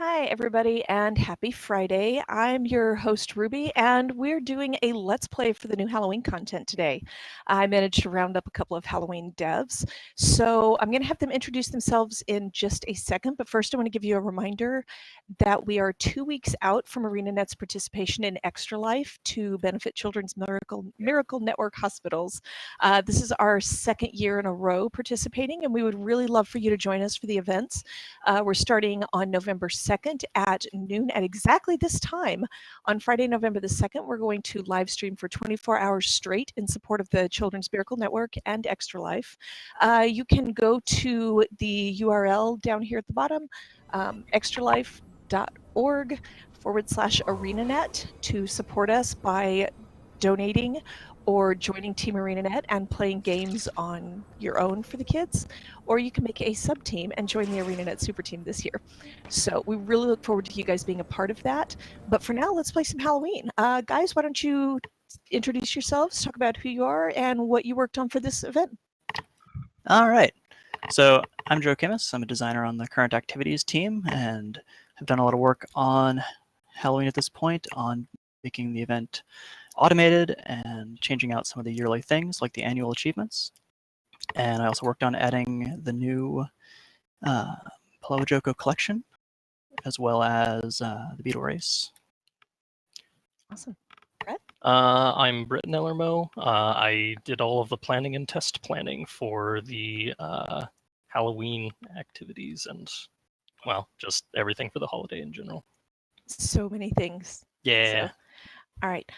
Hi, everybody, and happy Friday. I'm your host, Ruby, and we're doing a Let's Play for the new Halloween content today. I managed to round up a couple of Halloween devs, so I'm going to have them introduce themselves in just a second, but first I want to give you a reminder that we are 2 weeks out from ArenaNet's participation in Extra Life to benefit Children's Miracle Network hospitals. This is our second year in a row participating, and we would really love for you to join us for the events. We're starting on November 2nd at noon at exactly this time. On Friday, November the 2nd, we're going to live stream for 24 hours straight in support of the Children's Miracle Network and Extra Life. You can go to the URL down here at the bottom, extralife.org/ArenaNet to support us by donating or joining Team ArenaNet and playing games on your own for the kids, or you can make a sub-team and join the ArenaNet Super Team this year. So we really look forward to you guys being a part of that. But for now, let's play some Halloween. Guys, why don't you introduce yourselves, talk about who you are, and what you worked on for this event. All right. So I'm Joe Kimmis. I'm a designer on the current activities team and have done a lot of work on Halloween at this point, on making the event automated and changing out some of the yearly things like the annual achievements. And I also worked on adding the new Palo Joko collection, as well as the Beetle Race. Awesome. I'm Britton Ellermo. I did all of the planning and test planning for the Halloween activities and, well, just everything for the holiday in general. So many things. Yeah. So, all right.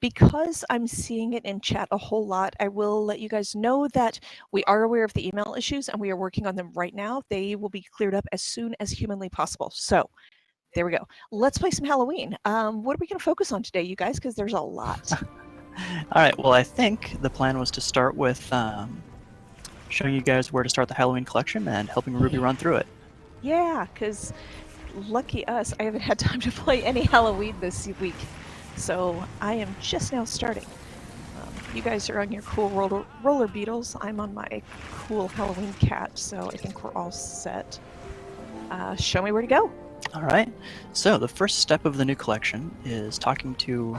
Because I'm seeing it in chat a whole lot, I will let you guys know that we are aware of the email issues and we are working on them right now. They will be cleared up as soon as humanly possible. So there we go. Let's play some Halloween. What are we going to focus on today, you guys? Because there's a lot. All right. Well, I think the plan was to start with showing you guys where to start the Halloween collection and helping Ruby run through it. Yeah, because lucky us, I haven't had time to play any Halloween this week. So I am just now starting. You guys are on your cool roller beetles. I'm on my cool Halloween cat, so I think we're all set. Show me where to go. All right. So the first step of the new collection is talking to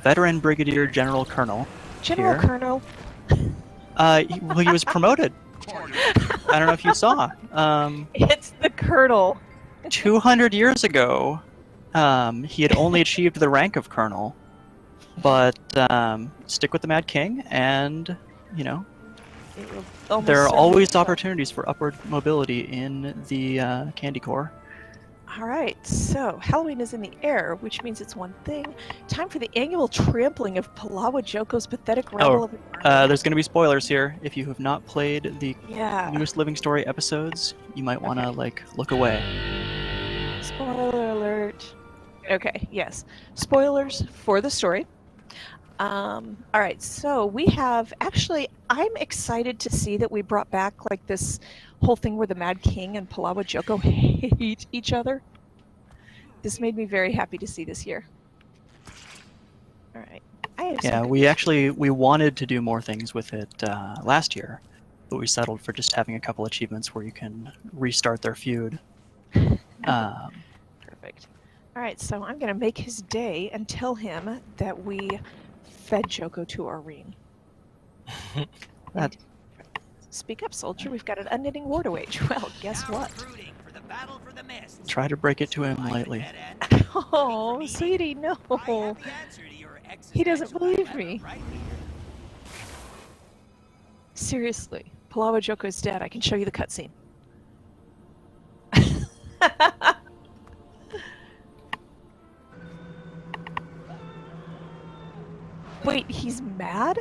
veteran Brigadier General Colonel. General here. Colonel. He was promoted. I don't know if you saw. It's the Colonel. 200 years ago, he had only achieved the rank of Colonel, but stick with the Mad King, and there are always opportunities for upward mobility in the Candy Corps. All right, so Halloween is in the air, which means it's one thing. Time for the annual trampling of Palawa Joko's pathetic ramble of there's going to be spoilers here. If you have not played the newest Living Story episodes, you might want to look away. Spoiler alert. Okay, yes. Spoilers for the story. All right, so we have, actually, I'm excited to see that we brought back this whole thing where the Mad King and Palawa Joko hate each other. This made me very happy to see this year. All right. We wanted to do more things with it last year, but we settled for just having a couple achievements where you can restart their feud. Perfect. All right, so I'm going to make his day and tell him that we fed Joko to our ring. Speak up, soldier. We've got an unending war to wage. Well, guess what? Try to break it to him lightly. Oh, sweetie, no. He doesn't believe me. Seriously, Palawa Joko is dead. I can show you the cutscene. Wait, he's mad?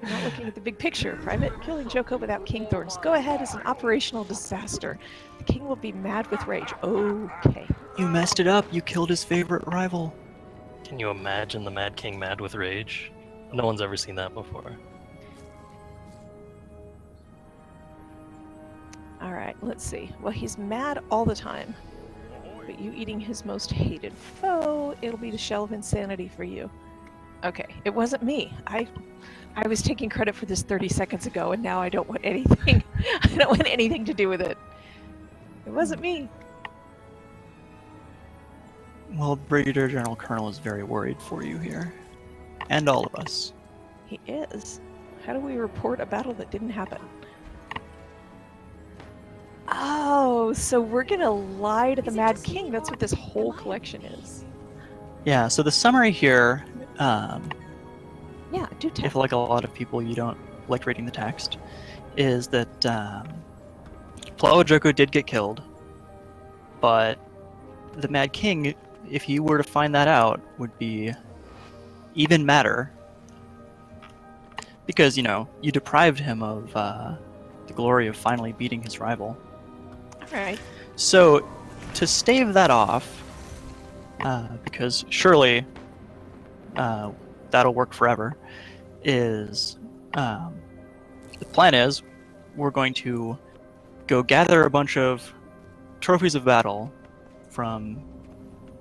You're not looking at the big picture, Private. Killing Joko without Kingthorns. Go ahead is an operational disaster. The king will be mad with rage. Okay. You messed it up. You killed his favorite rival. Can you imagine the Mad King mad with rage? No one's ever seen that before. All right, let's see. Well, he's mad all the time. But you eating his most hated foe, it'll be the shell of insanity for you. Okay, it wasn't me. I was taking credit for this 30 seconds ago, and now I don't want anything. I don't want anything to do with it. It wasn't me. Well, Brigadier General Colonel is very worried for you here. And all of us. He is. How do we report a battle that didn't happen? Oh, so we're gonna lie to the Mad King. That's what this whole collection is. Yeah, so the summary here, Yeah, do tell. if like a lot of people you don't like reading the text, is that Palawa Joko did get killed, but the Mad King, if he were to find that out, would be even madder. Because, you deprived him of the glory of finally beating his rival. Alright. So, to stave that off, because surely that'll work forever, is the plan is we're going to go gather a bunch of trophies of battle from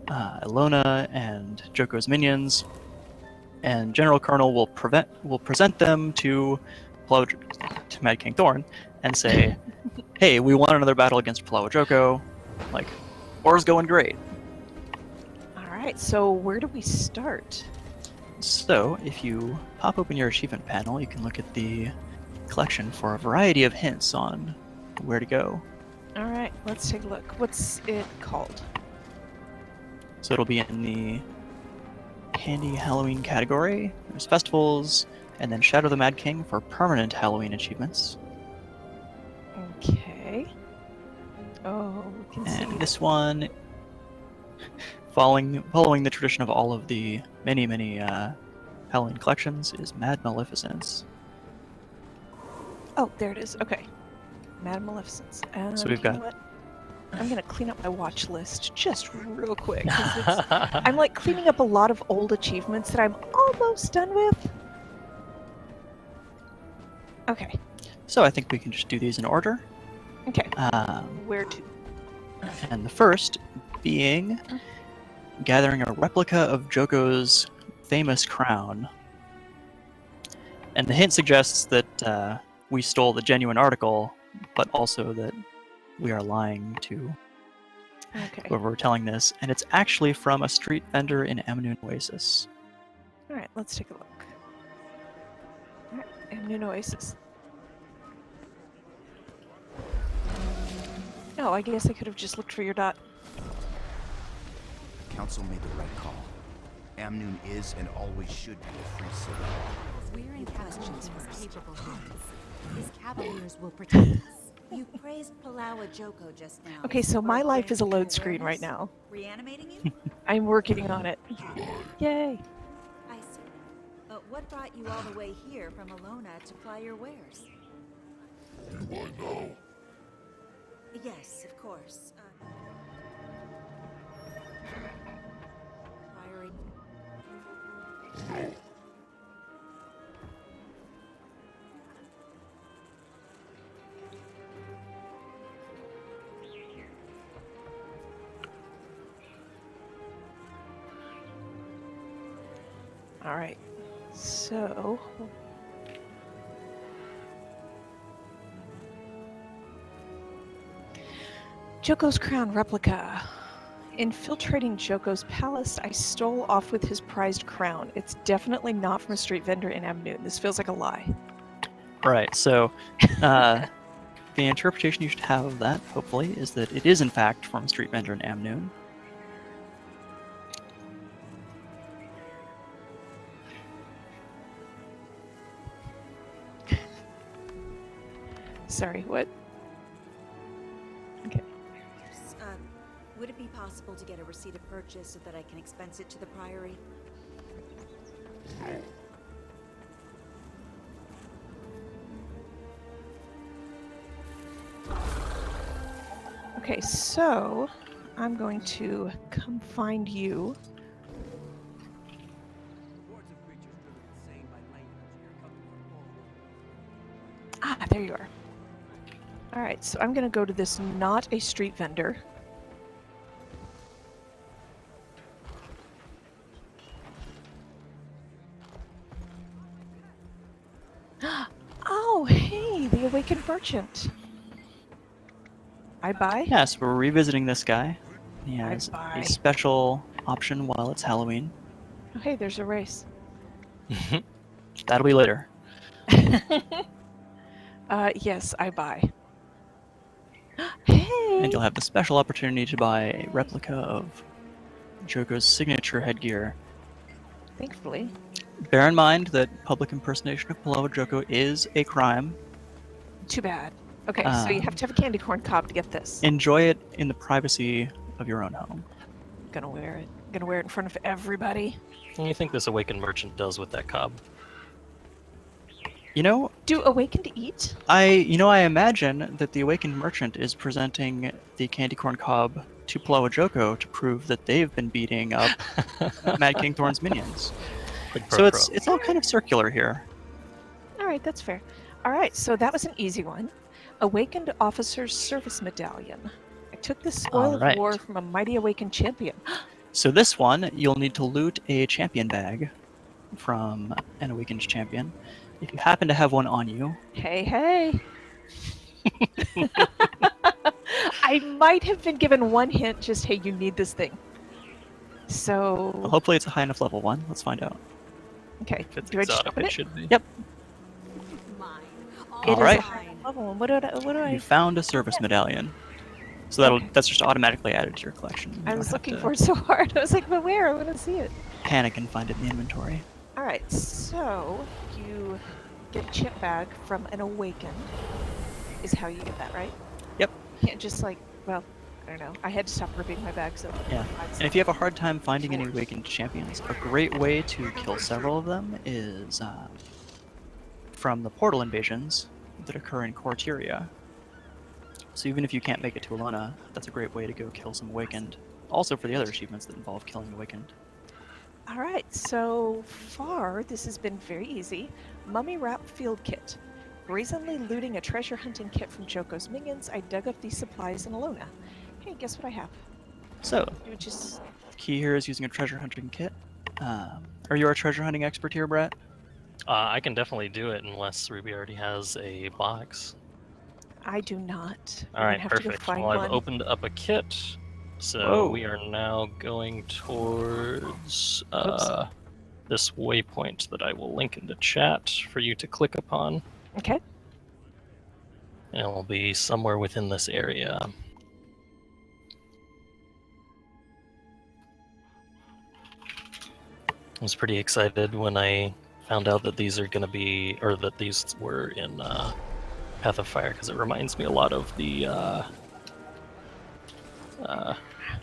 Ilona and Joko's minions, and General Colonel will present them to Mad King Thorn and say, hey, we won another battle against Palawa Joko. Like, war's going great. Alright, so where do we start? So, if you pop open your achievement panel, you can look at the collection for a variety of hints on where to go. Alright, let's take a look. What's it called? So it'll be in the Handy Halloween category. There's festivals, and then Shadow the Mad King for permanent Halloween achievements. Okay. Oh, we can see. And this one, following the tradition of all of the many Halloween collections, is Mad Maleficence. Oh, there it is. Okay. Mad Maleficence. And So we've got- you know what? I'm gonna clean up my watch list just real quick. 'Cause I'm like cleaning up a lot of old achievements that I'm almost done with. Okay. So I think we can just do these in order. Okay. Um, Where to? and the first being gathering a replica of Joko's famous crown. And the hint suggests that we stole the genuine article, but also that we are lying to Okay. whoever we're telling this, and it's actually from a street vendor in Amnoon Oasis. All right. Let's take a look. All right. Amnoon Oasis. Oh, I guess I could have just looked for your dot. The council made the right call. Amnoon is and always should be a free city. We're in questions for capable hands. These cavaliers will protect us. You praised Palawa Joko just now. Okay, so my life is a load screen right now. Reanimating you? I'm working on it. Yay. I see. What brought you all the way here from Ilona to ply your wares? Do I know? Yes, of course. Priory. No. All right. So. Joko's crown replica. Infiltrating Joko's palace, I stole off with his prized crown. It's definitely not from a street vendor in Amnoon. This feels like a lie. Right, so the interpretation you should have of that, hopefully, is that it is in fact from a street vendor in Amnoon. Sorry, what? Okay. Would it be possible to get a receipt of purchase so that I can expense it to the Priory? Okay, so I'm going to come find you. Ah, there you are. All right, so I'm going to go to this not a street vendor. Hey, the Awakened Merchant. I buy? Yeah, so we're revisiting this guy. He I has buy. a special option while it's Halloween. Oh, hey, there's a race. That'll be later. Yes, I buy. Hey! And you'll have the special opportunity to buy a replica of Joko's signature headgear. Thankfully. Bear in mind that public impersonation of Paloma Joko is a crime. Too bad. Okay, so you have to have a candy corn cob to get this. Enjoy it in the privacy of your own home. Gonna wear it. Gonna wear it in front of everybody. What do you think this awakened merchant does with that cob? You know, Do Awakened eat? I imagine that the Awakened Merchant is presenting the candy corn cob to Paloma Joko to prove that they've been beating up Mad King Thorn's minions. So it's all kind of circular here. Alright, that's fair. Alright, so that was an easy one. Awakened Officer's Service Medallion. I took the spoil of Alright. war from a mighty awakened champion. So this one, you'll need to loot a champion bag from an Awakened champion. If you happen to have one on you, Hey, hey! I might have been given one hint, just hey, you need this thing. well, So, hopefully it's a high enough level one. Let's find out. okay. If it's Do I just exotic, open it it? should be. Yep. Mine. It is Alright. a high level. What do I? You found a service medallion. So that's just automatically added to your collection. You I don't was have looking to for it so hard. I was like, but where? I want to see it. panic and find it in the inventory. All right, so you get a chip bag from an awakened. Is how you get that, right? Yep. You can't just like, well, I don't know. I had to stop ripping my bags up. Yeah. And if you have a hard time finding any Awakened champions, a great way to kill several of them is from the portal invasions that occur in core Tyria. So even if you can't make it to Alona, that's a great way to go kill some Awakened. Also for the other achievements that involve killing Awakened. All right, so far this has been very easy. Mummy Wrap Field Kit. Brazenly looting a treasure hunting kit from Joko's minions, I dug up these supplies in Alona. Hey, guess what I have? So, Which is the key here is using a treasure hunting kit. Are you our treasure hunting expert here, Brett? I can definitely do it unless Ruby already has a box. I do not. All We're right, gonna have to go perfect. find Well, I've one. opened up a kit, so Whoa. we are now going towards this waypoint that I will link in the chat for you to click upon. Okay. And it will be somewhere within this area. I was pretty excited when I found out that these are going to be, or that these were in Path of Fire, because it reminds me a lot of the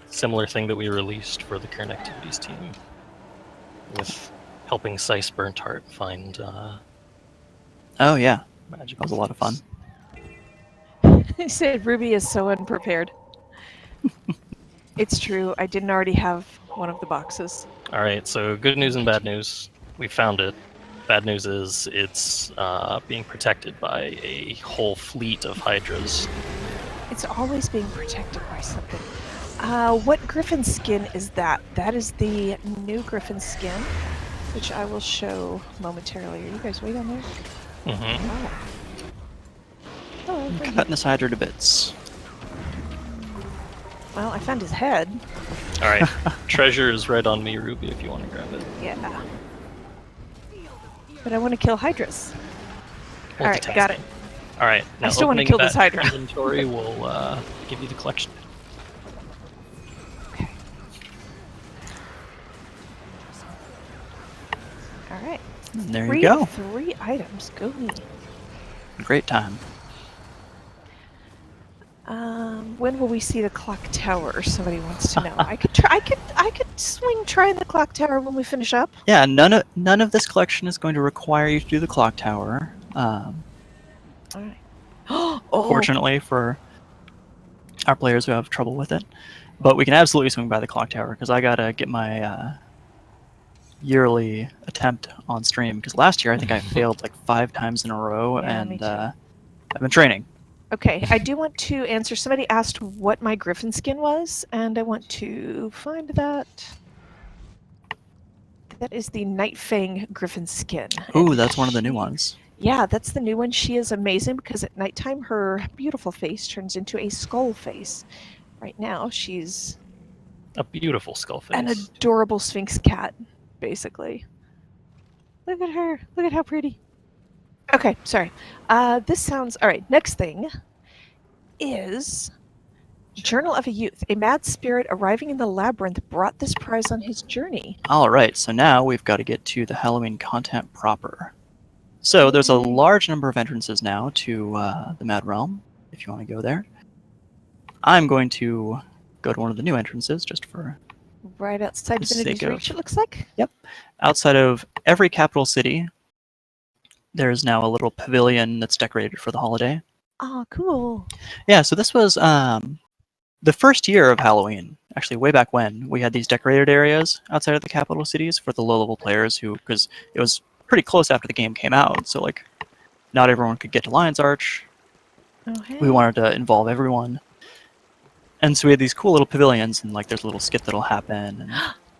similar thing that we released for the current activities team, with helping Sice Burntheart find Oh yeah, magic. that was a lot of fun. He said Ruby is so unprepared. It's true. I didn't already have one of the boxes. All right, so good news and bad news. We found it. Bad news is it's being protected by a whole fleet of hydras. It's always being protected by something. What griffin skin is that? That is the new griffin skin, which I will show momentarily. Are you guys wait on there? Mm-hmm. Oh. Hello, I'm friend. cutting this hydra to bits. Well, I found his head. All right, treasure is right on me, Ruby, if you want to grab it. Yeah. But I want to kill hydras. All right, got it. All right, now I still wanna opening kill this that hydra. inventory will give you the collection. Okay. All right. And there you go. 3 items. Go me. Great time. When will we see the clock tower? Somebody wants to know. I could try. I could swing trying the clock tower when we finish up. Yeah, none of this collection is going to require you to do the clock tower. All right. Oh, Fortunately for our players who have trouble with it, but we can absolutely swing by the clock tower because I gotta get my yearly attempt on stream because last year I think I failed like 5 times in a row, Yeah, me and too. I've been training. Okay, I do want to answer. Somebody asked what my griffin skin was, and I want to find that. That is the Night Fang griffin skin. Ooh, that's one of the new ones. Yeah, that's the new one. She is amazing because at nighttime her beautiful face turns into a skull face. Right now she's A beautiful skull an face. adorable Sphinx cat, basically. Look at her. Look at how pretty. Okay, sorry. This sounds all right. Next thing is Journal of a Youth. A mad spirit arriving in the labyrinth brought this prize on his journey. All right, so now we've got to get to the Halloween content proper. So there's a Yay. large number of entrances now to the Mad Realm, if you want to go there. I'm going to go to one of the new entrances just for Right outside the Divinity's sake of- Reach, it looks like. outside of every capital city. There's now a little pavilion that's decorated for the holiday. Oh, cool. Yeah, so this was the first year of Halloween, actually way back when, we had these decorated areas outside of the capital cities for the low-level players who, because it was pretty close after the game came out, so like not everyone could get to Lion's Arch. Oh, hey. We wanted to involve everyone. And so we had these cool little pavilions, and like there's a little skit that'll happen. And,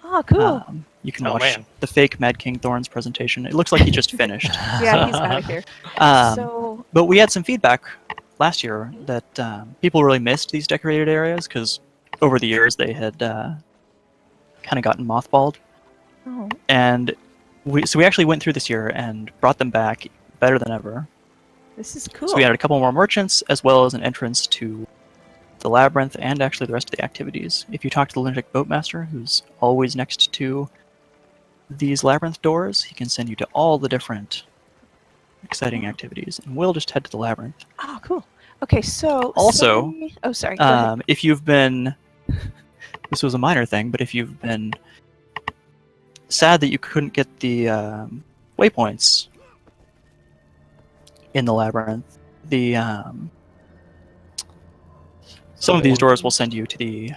Oh, cool. you can Oh, watch man. the fake Mad King Thorns presentation. It looks like he just finished. Yeah, he's out of here. Um, So, But we had some feedback last year that people really missed these decorated areas because over the years they had kind of gotten mothballed. oh, And we actually went through this year and brought them back better than ever. this is cool. So we added a couple more merchants as well as an entrance to the labyrinth and actually the rest of the activities. If you talk to the Lunatic Boatmaster, who's always next to these labyrinth doors, he can send you to all the different exciting activities. And we'll just head to the labyrinth. Oh, cool. Okay, so Also, oh, sorry. Go ahead. If you've been, this was a minor thing, but if you've been sad that you couldn't get the waypoints in the labyrinth, the some of these doors will send you to the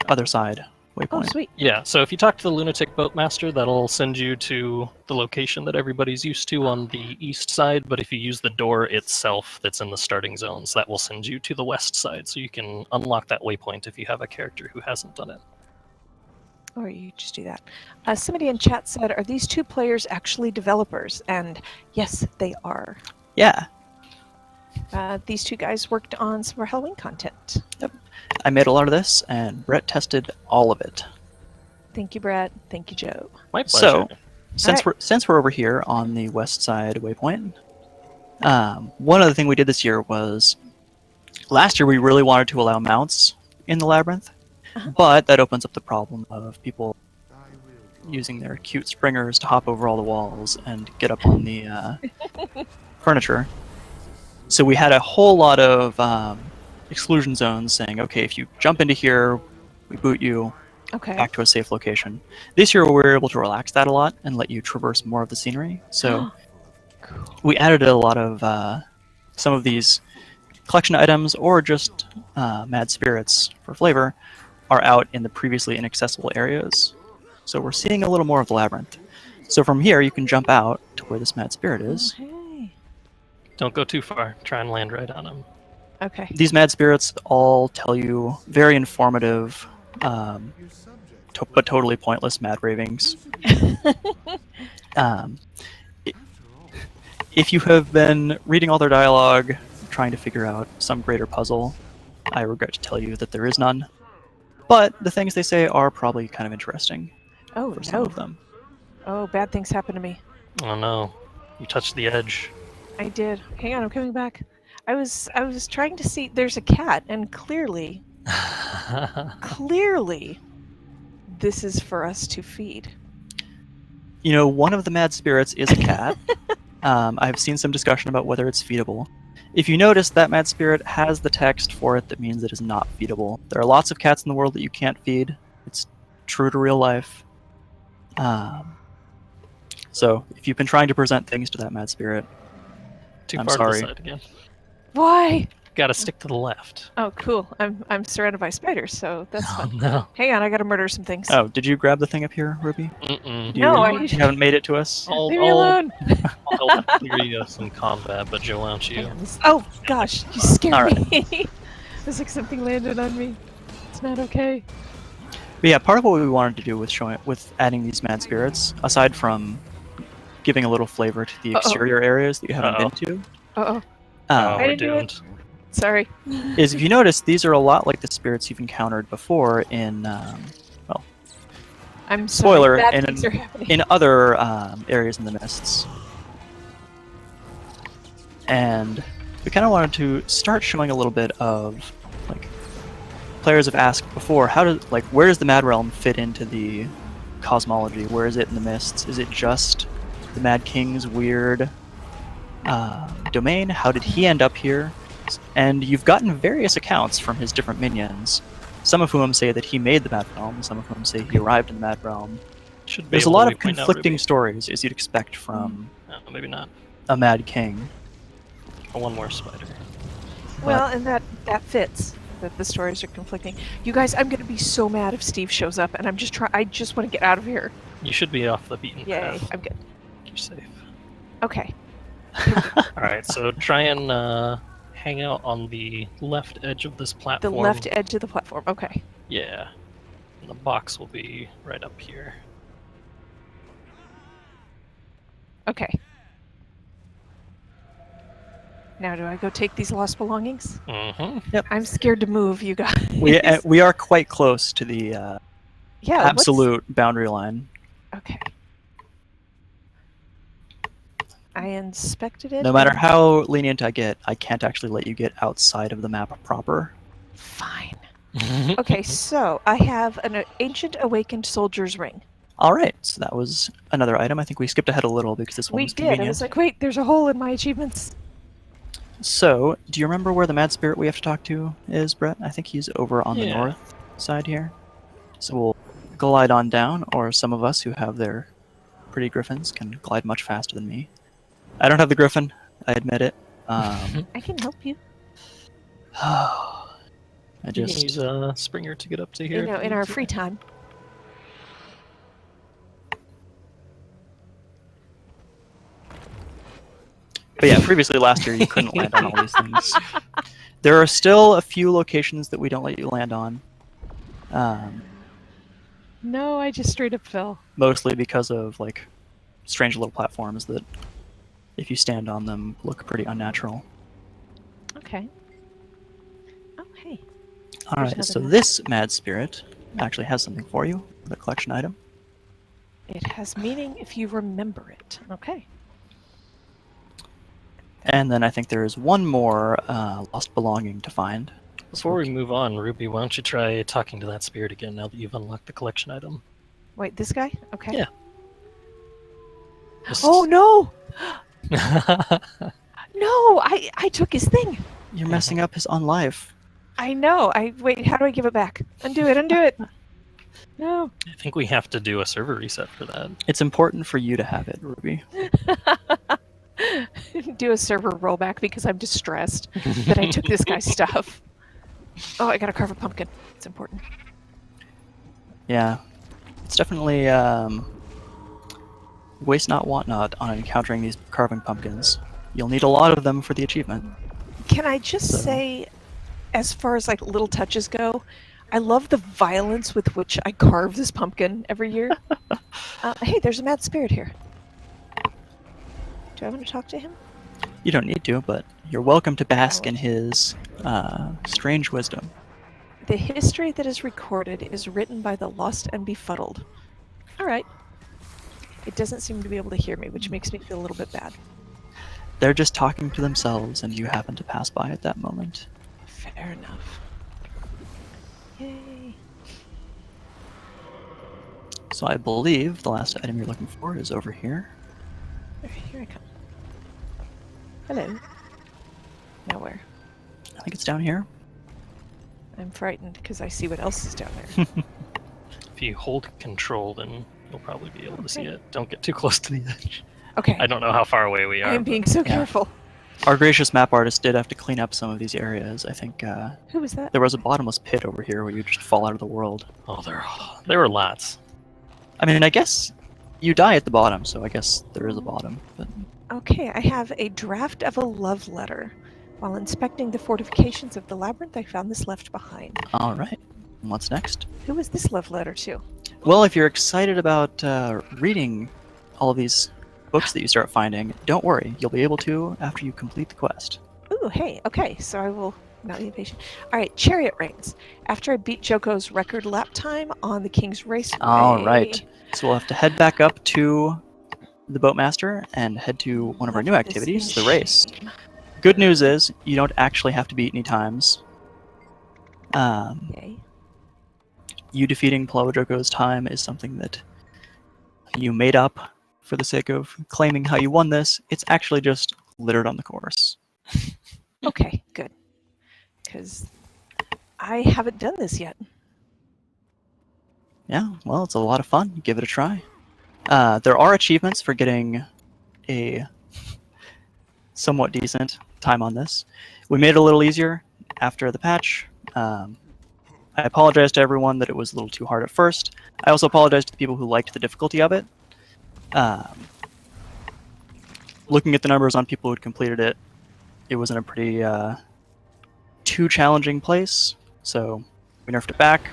other side Oh, waypoint. sweet. Yeah, so if you talk to the Lunatic Boatmaster, that'll send you to the location that everybody's used to on the east side, but if you use the door itself that's in the starting zones, that will send you to the west side, so you can unlock that waypoint if you have a character who hasn't done it. Or you just do that. Somebody in chat said, "Are these two players actually developers?" And yes, they are. Yeah, These two guys worked on some of our Halloween content. I made a lot of this, and Brett tested all of it. Thank you, Brett. Thank you, Joe. My pleasure. So, since we're over here on the west side waypoint, one other thing we did this year was last year we really wanted to allow mounts in the labyrinth, but that opens up the problem of people using their cute springers to hop over all the walls and get up on the furniture. So we had a whole lot of exclusion zones saying, okay, if you jump into here, we boot you Okay. back to a safe location. This year we were able to relax that a lot and let you traverse more of the scenery. So we added a lot of some of these collection items or just mad spirits for flavor are out in the previously inaccessible areas. So we're seeing a little more of the labyrinth. So from here you can jump out to where this mad spirit is. Oh, hey. Don't go too far. Try and land right on him. Okay. These mad spirits all tell you very informative but totally pointless mad ravings. If you have been reading all their dialogue, trying to figure out some greater puzzle, I regret to tell you that there is none. But the things they say are probably kind of interesting Oh, for some no. of them. Oh, bad things happen to me. Oh no, you touched the edge. I did. Hang on, I'm coming back. I was trying to see. There's a cat, and clearly, this is for us to feed. You know, one of the mad spirits is a cat. I've seen some discussion about whether it's feedable. If you notice, that mad spirit has the text for it that means it is not feedable. There are lots of cats in the world that you can't feed. It's true to real life. So, if you've been trying to present things to that mad spirit, Too I'm far sorry. to the side again. Why? Gotta stick to the left. Oh, cool. I'm surrounded by spiders, so that's Oh fun. no. Hang on, I gotta murder some things. oh, did you grab the thing up here, Ruby? Mm-mm. No, You haven't made it to us? I'll, Leave me alone. I'll help Tyria some combat, but Joe, why don't you? Hang on, oh gosh, you scared Alright. me. It was like something landed on me. It's not okay. But yeah, part of what we wanted to do with adding these mad spirits, aside from giving a little flavor to the Uh-oh. exterior areas that you haven't Uh-oh. been to. Uh-oh. Oh, I we're didn't do it. doomed. Sorry. Is if you notice, these are a lot like the spirits you've encountered before in, I'm spoiler, sorry. Bad in, things are happening. in other areas in the mists. And we kind of wanted to start showing a little bit of, like, players have asked before, where does the Mad Realm fit into the cosmology? Where is it in the mists? Is it just the Mad King's weird domain? How did he end up here? And you've gotten various accounts from his different minions, some of whom say that he made the Mad Realm, some of whom say he arrived in the Mad Realm. Should be There's a able lot to of point out conflicting Ruby. stories, as you'd expect from Oh, maybe not. a Mad King. Oh, one more spider. Well, and that fits. That the stories are conflicting. You guys, I'm gonna be so mad if Steve shows up, and I just want to get out of here. You should be off the beaten Yay, path. I'm good. You're safe. Okay. Alright, so try and hang out on the left edge of this The platform. left edge of the platform. Okay. Yeah. And the box will be right up here. Okay. Now, do I go take these lost belongings? Mm-hmm. I'm scared to move, you guys. We are quite close to the yeah. what's- absolute boundary line. Okay. I inspected it. No matter and- how lenient I get, I can't actually let you get outside of the map proper. Fine. Okay, so I have an ancient awakened soldier's ring. All right, so that was another item. I think we skipped ahead a little because this one We was did. I convenient. was like, wait, there's a hole in my achievements. So, do you remember where the Mad Spirit we have to talk to is, Brett? I think he's over on the Yeah. north side here. So we'll glide on down, or some of us who have their pretty griffins can glide much faster than me. I don't have the griffin, I admit it. I can help you. I You can just... use Springer to get up to here. You know, if in you our need to. free time. But yeah, previously last year you couldn't land on all these things. There are still a few locations that we don't let you land on. No, I just straight up fell. Mostly because of like strange little platforms that, if you stand on them, look pretty unnatural. Okay. Oh, hey. All There's right, another so map. this Mad Spirit actually has something for you, the collection item. It has meaning if you remember it. Okay. And then I think there is one more lost belonging to find. Before we move on, Ruby, why don't you try talking to that spirit again now that you've unlocked the collection item? Wait, this guy? Okay. Yeah. Just- Oh, no! No, I took his thing. You're messing up his on life. I know. Wait, how do I give it back? Undo it. No. I think we have to do a server reset for that. It's important for you to have it, Ruby. Do a server rollback because I'm distressed that I took this guy's stuff. Oh, I gotta carve a pumpkin. It's important. Yeah. It's definitely waste not, want not on encountering these carving pumpkins. You'll need a lot of them for the achievement. Can I just So- say, as far as like little touches go, I love the violence with which I carve this pumpkin every year. Hey, there's a mad spirit here. Do I want to talk to him? You don't need to, but you're welcome to bask in his strange wisdom. The history that is recorded is written by the lost and befuddled. All right. It doesn't seem to be able to hear me, which makes me feel a little bit bad. They're just talking to themselves, and you happen to pass by at that moment. Fair enough. Yay. So I believe the last item you're looking for is over here. Okay, here I come. Hello. Nowhere. I think it's down here. I'm frightened because I see what else is down there. If you hold control, then you'll probably be able to see it. Don't get too close to the edge. Okay. I don't know how far away we are. I'm but- being so Yeah. careful. Our gracious map artist did have to clean up some of these areas. I think Who was that? there was a bottomless pit over here where you just fall out of the world. Oh, there were lots. I mean, I guess you die at the bottom, so I guess there is a bottom. But Okay, I have a draft of a love letter. While inspecting the fortifications of the labyrinth, I found this left behind. all right, and what's next? Who was this love letter to? Well, if you're excited about reading all of these books that you start finding, don't worry, you'll be able to after you complete the quest. Ooh, hey, okay, so I will not be patient. All right, chariot reigns. After I beat Joko's record lap time on the King's Raceway. All right. So we'll have to head back up to the Boatmaster and head to one of our new Left this activities, in the race. shame. Good news is you don't actually have to beat any times. Okay. You defeating Joko's time is something that you made up for the sake of claiming how you won this. It's actually just littered on the course. Okay, good. Because I haven't done this yet. Yeah, well, it's a lot of fun. Give it a try. There are achievements for getting a somewhat decent time on this. We made it a little easier after the patch. I apologize to everyone that it was a little too hard at first. I also apologize to the people who liked the difficulty of it. Looking at the numbers on people who had completed it, it was in a pretty too challenging place, so we nerfed it back.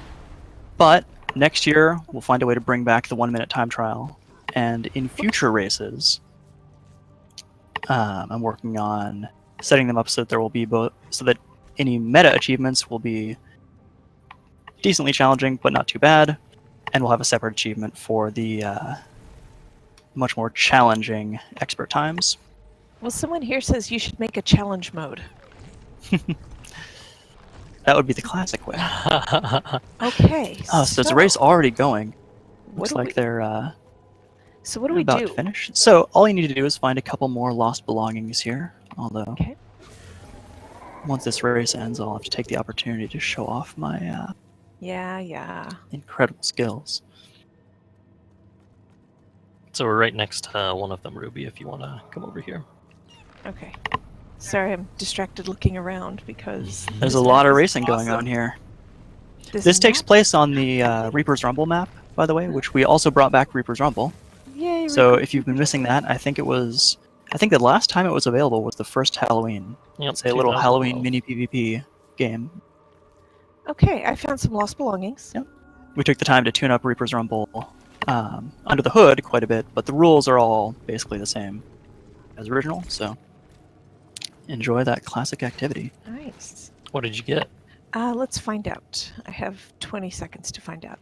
But next year, we'll find a way to bring back the 1 minute time trial. And in future races, I'm working on setting them up so that there will be so that any meta achievements will be decently challenging, but not too bad. And we'll have a separate achievement for the much more challenging expert times. Well, someone here says you should make a challenge mode. That would be the classic way. Okay. Oh, so there's a race already going. What Looks do like we- they're So what do we about do? to finish. So all you need to do is find a couple more lost belongings here. Although, Okay. once this race ends, I'll have to take the opportunity to show off my Yeah. incredible skills. So we're right next to one of them, Ruby, if you want to come over here. Okay. Sorry, I'm distracted looking around because There's this a lot map of is racing going awesome. on here. This takes map- place on the Reaper's Rumble map, by the way, which we also brought back Reaper's Rumble. Yay, So Reaper- if you've been missing that, I think the last time it was available was the first Halloween. Yep, It's a little 2012. Halloween mini PvP game. Okay, I found some lost belongings. Yep. We took the time to tune up Reaper's Rumble under the hood quite a bit, but the rules are all basically the same as original, so enjoy that classic activity. Nice. What did you get? Let's find out. I have 20 seconds to find out.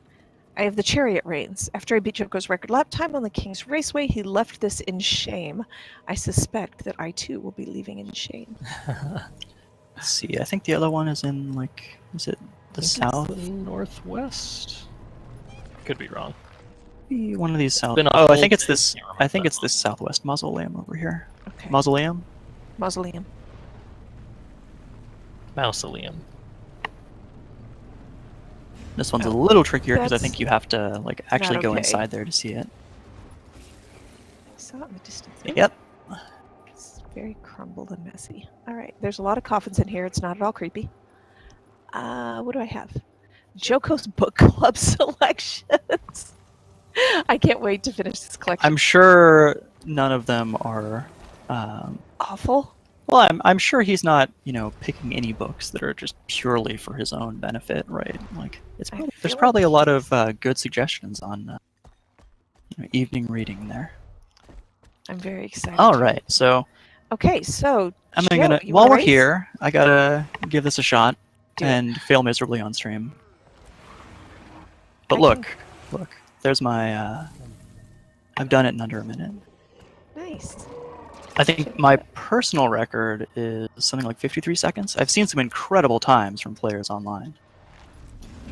I have the chariot reigns. After I beat Joko's record lap time on the King's Raceway, he left this in shame. I suspect that I too will be leaving in shame. Let's see, I think the other one is in, is it the south? The northwest? Could be wrong. Maybe one of these south. been a Oh, I whole think it's day, this. can't remember I think that it's this southwest mausoleum over here. Okay. Mausoleum. Mausoleum. Mausoleum. This one's Oh, a little trickier because I that's think you have to actually go okay. inside there to see it. I saw it in the distance. Yep. It's very crumbled and messy. All right, there's a lot of coffins in here. It's not at all creepy. What do I have? Joko's book club selections. I can't wait to finish this collection. I'm sure none of them are. Awful. Well, I'm sure he's not, picking any books that are just purely for his own benefit, right? There's feel probably a like lot of good suggestions on evening reading there. I'm very excited. All right, so Okay, so I'm Joe, gonna you while wanna we're race? here, I gotta give this a shot Do it. and fail miserably on stream. But I look, can- there's my. I've done it in under a minute. Nice. I think my personal record is something like 53 seconds. I've seen some incredible times from players online.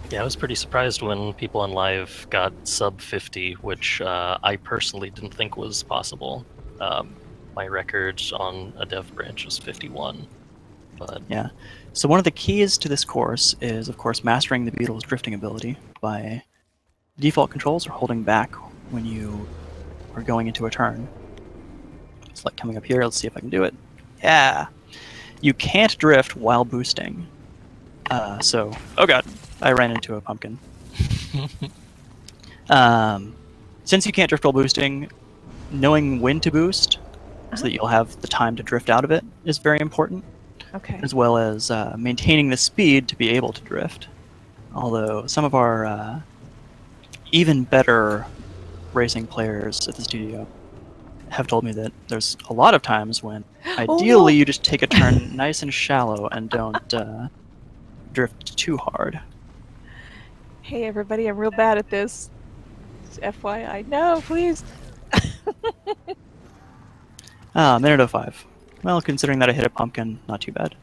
Yeah, I was pretty surprised when people on live got sub 50, which I personally didn't think was possible. My record on a dev branch was 51. But Yeah. So one of the keys to this course is, of course, mastering the Beetle's drifting ability by default controls or holding back when you are going into a turn. It's like coming up here. Let's see if I can do it. Yeah. You can't drift while boosting. Oh god, I ran into a pumpkin. Since you can't drift while boosting, knowing when to boost so that you'll have the time to drift out of it is very important, Okay. as well as maintaining the speed to be able to drift. Although some of our even better racing players at the studio have told me that there's a lot of times when Oh, ideally no. you just take a turn nice and shallow and don't drift too hard. Hey, everybody, I'm real bad at this. Just FYI. No, please. Minute 05. Well, considering that I hit a pumpkin, not too bad.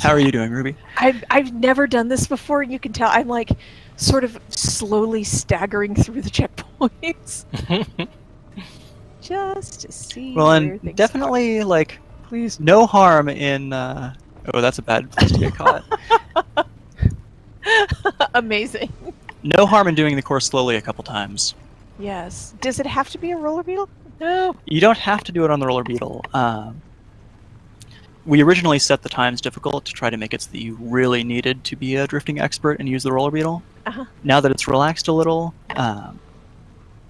How are you doing, Ruby? I've never done this before, and you can tell I'm like sort of slowly staggering through the checkpoints just to see Well, where and things definitely, like, Please. no harm in... oh, that's a bad place to get caught. Amazing. No harm in doing the course slowly a couple times. Yes. Does it have to be a roller beetle? No. You don't have to do it on the roller beetle. We originally set the times difficult to try to make it so that you really needed to be a drifting expert and use the roller beetle. Uh-huh. Now that it's relaxed a little,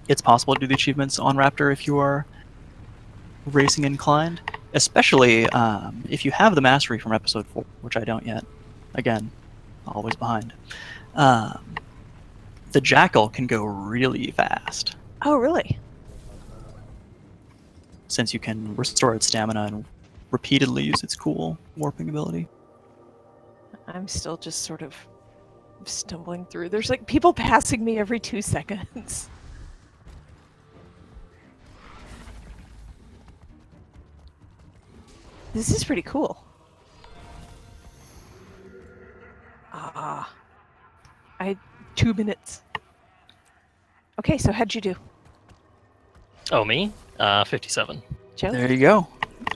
it's possible to do the achievements on Raptor if you are racing inclined, especially if you have the mastery from episode 4, which I don't yet. Again, always behind. The Jackal can go really fast, Oh, really? since you can restore its stamina and repeatedly use its cool warping ability. I'm still just sort of stumbling through. There's like people passing me every 2 seconds. This is pretty cool. Ah. I had 2 minutes. Okay, so how'd you do? Oh, me? 57. Joe? There you go.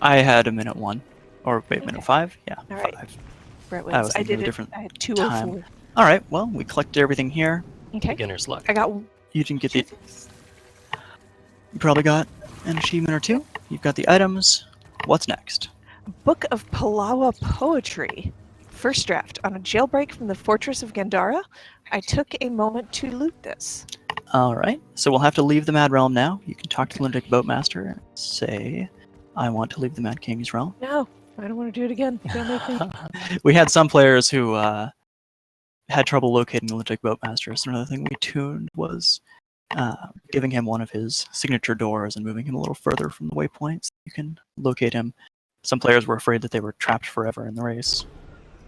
I had a minute 1. Or wait, minute Okay. 5? Yeah, All right. 5. Brett I was wins. I thinking of did a it. different I had 204. time. Alright, well, we collected everything here. Okay. Beginner's luck. I got You didn't get the... things. You probably got an achievement or two. You've got the items. What's next? Book of Palawa Poetry. First draft. On a jailbreak from the Fortress of Gandhara, I took a moment to loot this. Alright, so we'll have to leave the Mad Realm now. You can talk to the Lunatic Boatmaster and say, I want to leave the Mad King's realm. No, I don't want to do it again. Don't make me. We had some players who had trouble locating the Lunatic Boatmaster, so another thing we tuned was giving him one of his signature doors and moving him a little further from the waypoint so you can locate him. Some players were afraid that they were trapped forever in the race.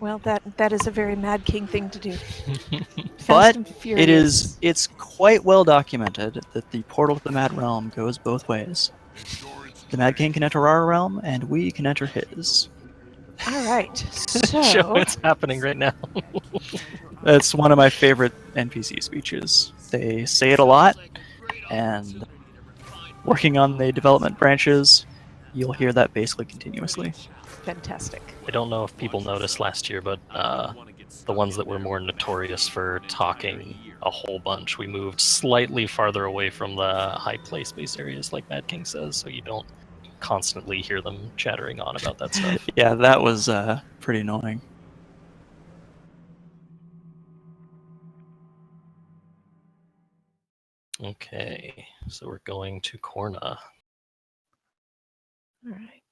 Well, that is a very Mad King thing to do. Fast But and Furious. it's quite well documented that the portal to the Mad Realm goes both ways. The Mad King can enter our realm, and we can enter his. All right. Show So it's happening right now. That's one of my favorite NPC speeches. They say it a lot, and working on the development branches, you'll hear that basically continuously. fantastic. I don't know if people noticed last year, but the ones that were more notorious for talking a whole bunch, we moved slightly farther away from the high play space areas, like Mad King says, so you don't constantly hear them chattering on about that stuff. Yeah, that was pretty annoying. Okay, so we're going to Korna. All right.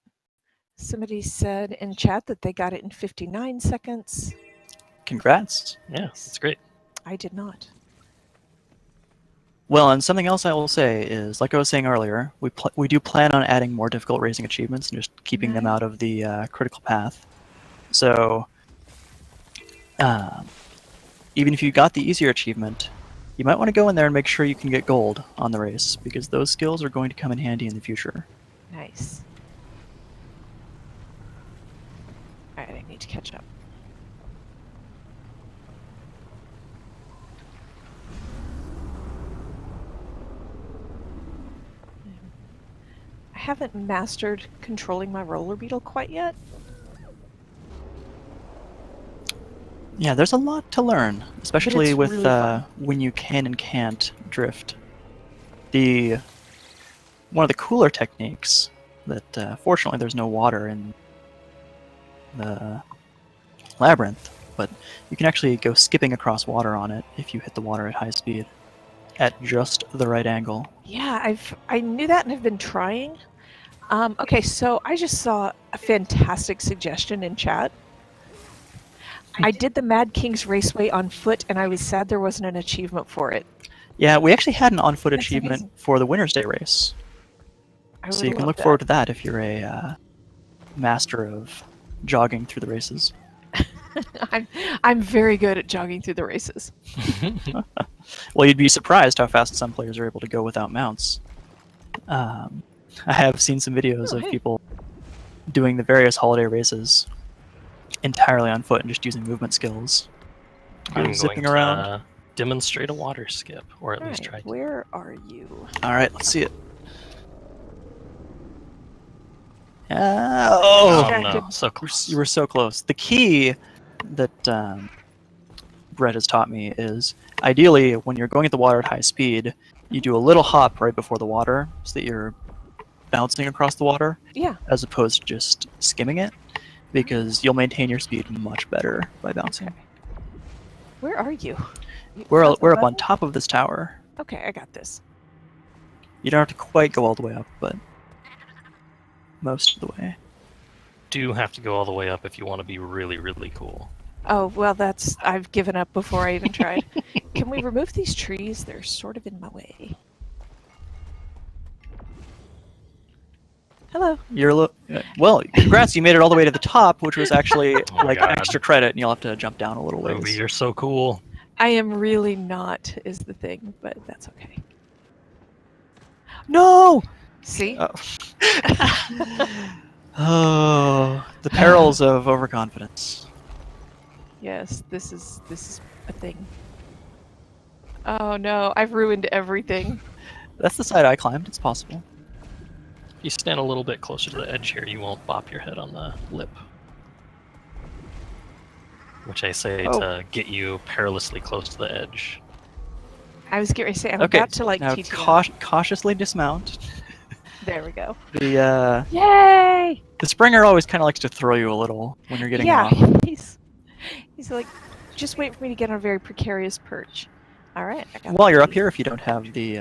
Somebody said in chat that they got it in 59 seconds. Congrats. Yeah, it's great. I did not. Well, and something else I will say is, like I was saying earlier, we do plan on adding more difficult racing achievements and just keeping them Nice. out of the critical path. So, even if you got the easier achievement, you might want to go in there and make sure you can get gold on the race, because those skills are going to come in handy in the future. Nice. All right, I need to catch up. I haven't mastered controlling my roller beetle quite yet. Yeah, there's a lot to learn, especially it's with really fun. when you can and can't drift. One of the cooler techniques that fortunately there's no water in the labyrinth, but you can actually go skipping across water on it if you hit the water at high speed at just the right angle. Yeah, I knew that and I've been trying. Okay, so I just saw a fantastic suggestion in chat. I did the Mad King's Raceway on foot, and I was sad there wasn't an achievement for it. Yeah, we actually had an on-foot That's achievement amazing. for the Winter's Day race. I So would you can love look that. forward to that if you're a master of jogging through the races. I'm very good at jogging through the races. Well, you'd be surprised how fast some players are able to go without mounts. I have seen some videos Oh, of hey. people doing the various holiday races entirely on foot and just using movement skills. I'm going Zipping to around. demonstrate a water skip, or at All least right, try to. where are you? All right, let's see it. Oh Oh, Distracted. no, so close. you were so close. The key that Brett has taught me is ideally when you're going at the water at high speed, you do a little hop right before the water so that you're bouncing across the water Yeah. as opposed to just skimming it, because you'll maintain your speed much better by bouncing. Okay. Where are you? We're Press the up on button? top of this tower. Okay, I got this. You don't have to quite go all the way up, but most of the way. Do have to go all the way up if you want to be really, really cool. Oh, well, I've given up before I even tried. Can we remove these trees? They're sort of in my way. Hello. Well, congrats, you made it all the way to the top, which was actually Oh my like God. extra credit, and you'll have to jump down a little Ruby, ways. you're so cool. I am really not, is the thing, but that's okay. No! See? Oh, the perils of overconfidence. Yes, this is a thing. Oh no, I've ruined everything. That's the side I climbed. It's possible. If you stand a little bit closer to the edge here, you won't bop your head on the lip. Which I say to get you perilously close to the edge. I was getting ready to say, I'm Okay, about to like now teach you. cautiously dismount. There we go. The Yay! Springer always kind of likes to throw you a little when you're getting Yeah, off. he's like, just wait for me to get on a very precarious perch. All right. I got While the you're up key. here, if you don't have the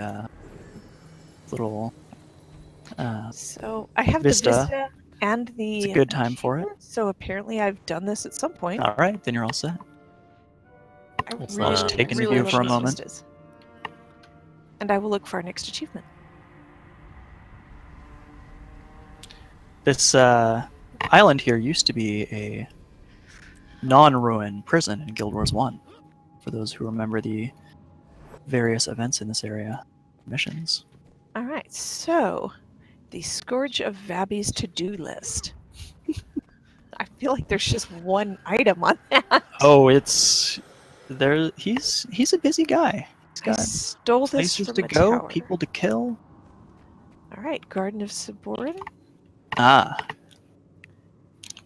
little So I have Vista. the Vista and the. It's a good time for it. achievement, So apparently I've done this at some point. All right, then you're all set. I What's really, that? Take in really view love for a these moment. vistas. And I will look for our next achievement. This island here used to be a non-ruin prison in Guild Wars 1, for those who remember the various events in this area, missions. All right, so the Scourge of Vabby's to-do list. I feel like there's just one item on that. Oh, it's there. He's a busy guy. He's I got stole this places from to a go, tower. people to kill. All right, Garden of Saborin. Ah,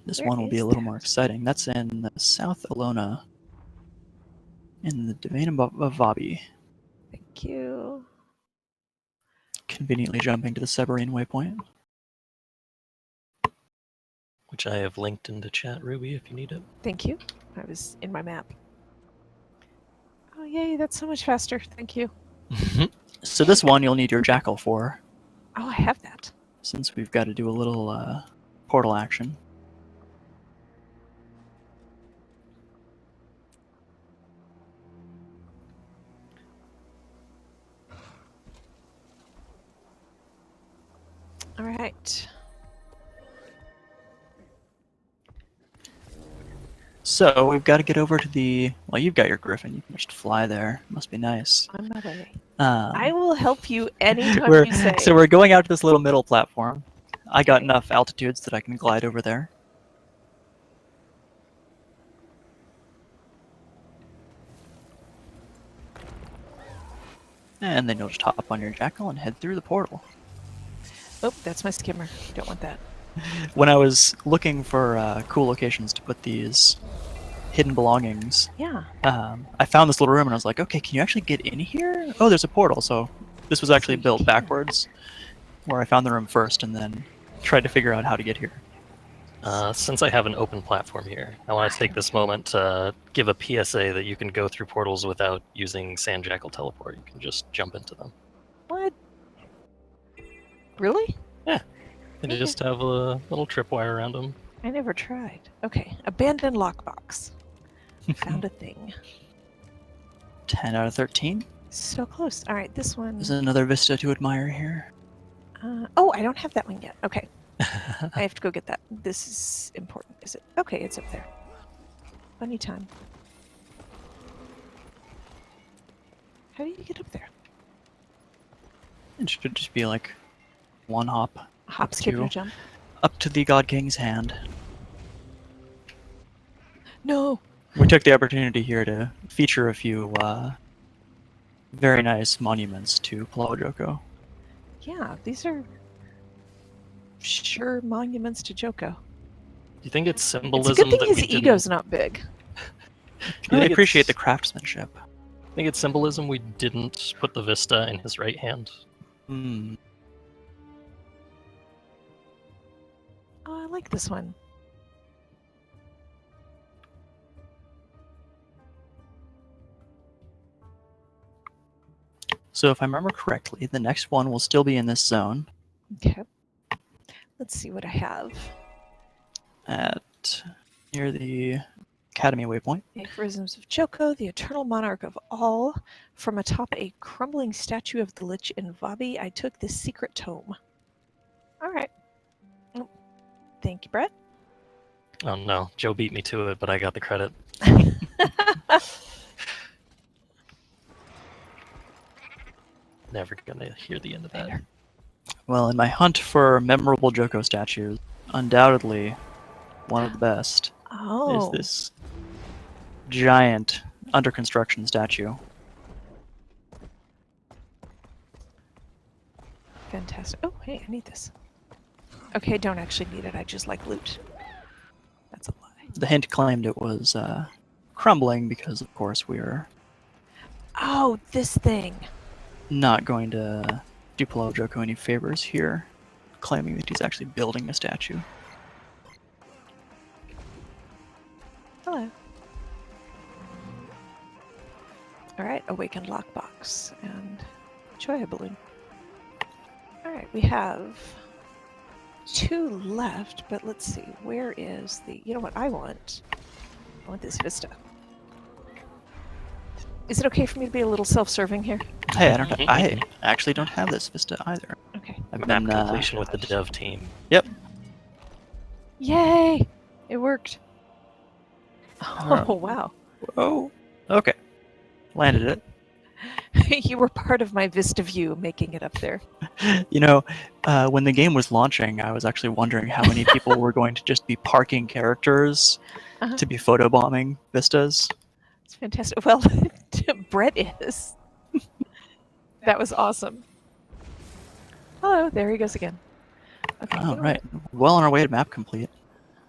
this Where one will be is a little more that? exciting. That's in the South Alona, in the domain of Vabi. Thank you. Conveniently jumping to the Severine waypoint. Which I have linked into chat, Ruby, if you need it. Thank you. I was in my map. Oh, yay, that's so much faster. Thank you. So this one you'll need your Jackal for, Oh, I have that. since we've got to do a little portal action. All right. So we've got to get over to the. Well, you've got your Griffin. You can just fly there. Must be nice. On my way. Um, I will help you anytime you say. So we're going out to this little middle platform. I got Okay. enough altitudes that I can glide over there. And then you'll just hop on your Jackal and head through the portal. Oh, that's my skimmer. Don't want that. When I was looking for cool locations to put these hidden belongings, Yeah. I found this little room and I was like, okay, can you actually get in here? Oh, there's a portal. So this was actually So you built can. backwards, where I found the room first and then tried to figure out how to get here. Since I have an open platform here, I want to take this moment to give a PSA that you can go through portals without using Sand Jackal Teleport. You can just jump into them. What? Really? And Okay. just have a little tripwire around them. I never tried. Okay. Abandoned lockbox. Found a thing. 10 out of 13. So close. All right, this one. There's another vista to admire here. Oh, I don't have that one yet. Okay. I have to go get that. This is important, is it? Okay, it's up there. Funny time. How do you get up there? It should just be like one hop. Hop, up skip, to- and a jump. Up to the God King's hand. No. We took the opportunity here to feature a few very nice monuments to Palau Joko. Yeah, these are sure monuments to Joko. Do you think it's It's symbolism a good thing that his we didn't- ego's not big. I think appreciate it's- the craftsmanship. I think it's symbolism we didn't put the vista in his right hand. Hmm. Oh, I like this one. So if I remember correctly, the next one will still be in this zone Okay. Let's see what I have. at near the Academy waypoint. The aphorisms of Joko, the eternal monarch of all. From atop a crumbling statue of the Lich in Vabi, I took this secret tome. All right. Oh, thank you, Brett. Oh no, Joe beat me to it, but I got the credit. Never gonna hear the end of that. Well, in my hunt for memorable Joko statues, undoubtedly one of the best Oh. is this giant under construction statue. Fantastic. Oh, hey, I need this. Okay, I don't actually need it. I just like loot. That's a lie. The hint claimed it was crumbling because, of course, we are Oh, this thing. not going to do Palau Joko any favors here, claiming that he's actually building a statue. Hello. All right, awakened lockbox and Choya balloon. All right, we have 2 left, but let's see. Where is the? You know what I want? I want this vista. Is it okay for me to be a little self-serving here? Hey, I actually don't have this vista either. Okay. I've Map been completion with the dev team. Yay! It worked. Alright. Oh wow! whoa. Okay, landed it. You were part of my Vista view, making it up there. You know, when the game was launching, I was actually wondering how many people were going to just be parking characters Uh-huh. to be photobombing vistas. It's fantastic. Well, Brett is. That was awesome. Hello, there he goes again. Okay. you Oh, know right. Well on our way to map complete.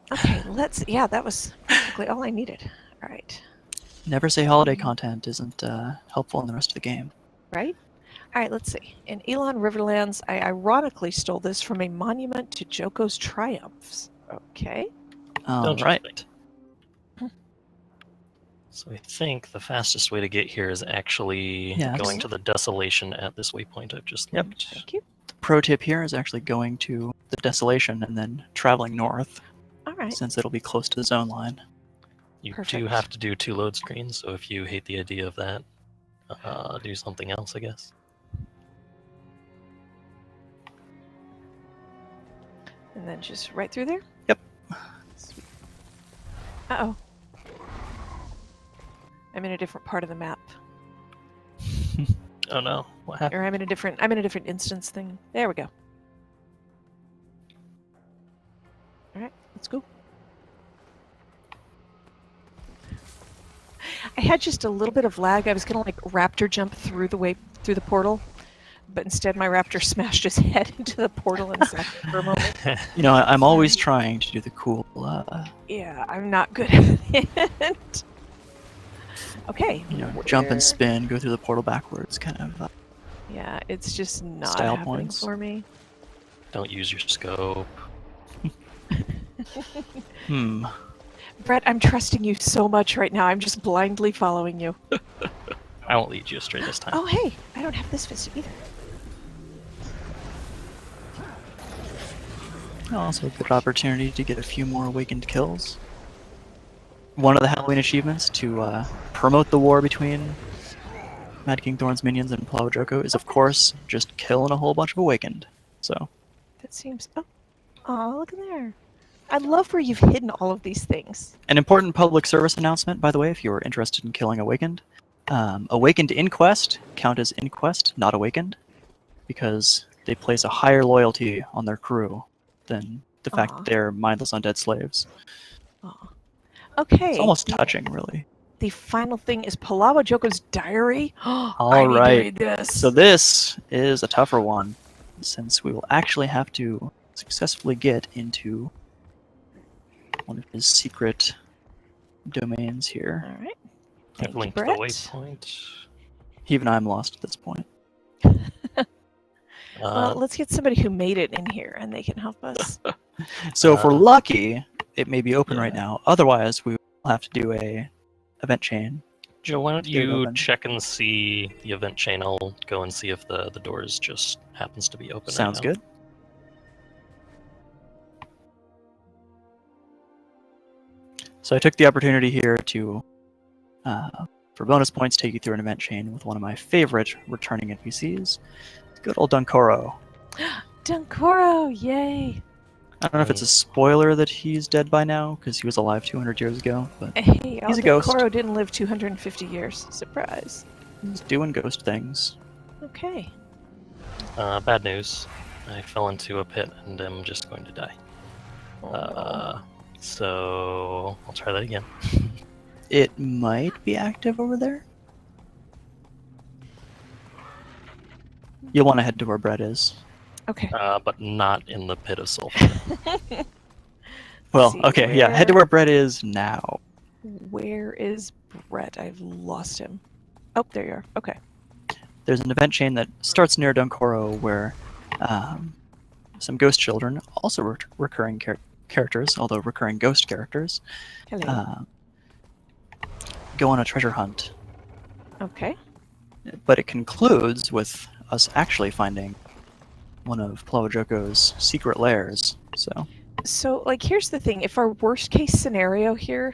what? Okay, let's. Yeah, that was practically all I needed. All right. Never say holiday content isn't helpful in the rest of the game. Right? All right, let's see. In Elon Riverlands, I ironically stole this from a monument to Joko's triumphs. Okay. All Don't you right. think? So I think the fastest way to get here is actually Yes. going to the desolation at this waypoint I've just Yep. looked. Thank you. The pro tip here is actually going to the Desolation and then traveling north, All right. since it'll be close to the zone line. You do Perfect. have to do 2 load screens, so if you hate the idea of that, do something else, I guess. And then just right through there? Yep. Sweet. Uh-oh. I'm in a different part of the map. Oh no, what happened? Or I'm in a different instance thing. There we go. Alright, let's go. I had just a little bit of lag. I was gonna like raptor jump through the portal, but instead my raptor smashed his head into the portal and sat there for a moment. You know, I'm always trying to do the cool. Yeah, I'm not good at it. Okay. You know, jump where- and spin, go through the portal backwards, kind of. Yeah, it's just not Style happening points. for me. Don't use your scope. Brett, I'm trusting you so much right now. I'm just blindly following you. I won't lead you astray this time. Oh, hey, I don't have this vista either. Also a good opportunity to get a few more awakened kills. One of the Halloween achievements to promote the war between Mad King Thorn's minions and Plow Joko is, of course, just killing a whole bunch of Awakened. So That seems... Oh, look in there. I love where you've hidden all of these things. an important public service announcement, by the way, if you are interested in killing Awakened. Awakened Inquest count as Inquest, not Awakened, because they place a higher loyalty on their crew than the fact Aw. that they're mindless undead slaves. Oh. Okay. It's almost touching, really. The final thing is Palawa Joko's diary. I All need to right. read this. So this is a tougher one, since we will actually have to successfully get into one of his secret domains here. All right. I've Thank you, linked the Brett. waypoint. Even I'm lost at this point. Well, let's get somebody who made it in here, and they can help us. So if we're lucky, it may be open yeah. right now. Otherwise, we will have to do a event chain. Joe, why don't Get it you open. check and see the event chain? I'll go and see if the doors just happens to be open. Sounds right now. good. So I took the opportunity here to, for bonus points, take you through an event chain with one of my favorite returning NPCs, good old Dunkoro. Dunkoro, yay! I don't know if it's a spoiler that he's dead by now, because he was alive 200 years ago, but Hey, He's a ghost. Dunkoro didn't live 250 years. Surprise. he's doing ghost things. Okay. Bad news. I fell into a pit and am just going to die. So I'll try that again. It might be active over there. You'll want to head to where Brett is. Okay. But not in the pit of sulfur. Well, See okay, yeah, head to where Brett is now. Where is Brett? I've lost him. Oh, there you are. Okay. There's an event chain that starts near Dunkoro where some ghost children, also recurring characters, although recurring ghost characters, Hello. go on a treasure hunt. Okay. But it concludes with us actually finding one of Plawajoko's secret lairs. So, like, here's the thing. If our worst case scenario here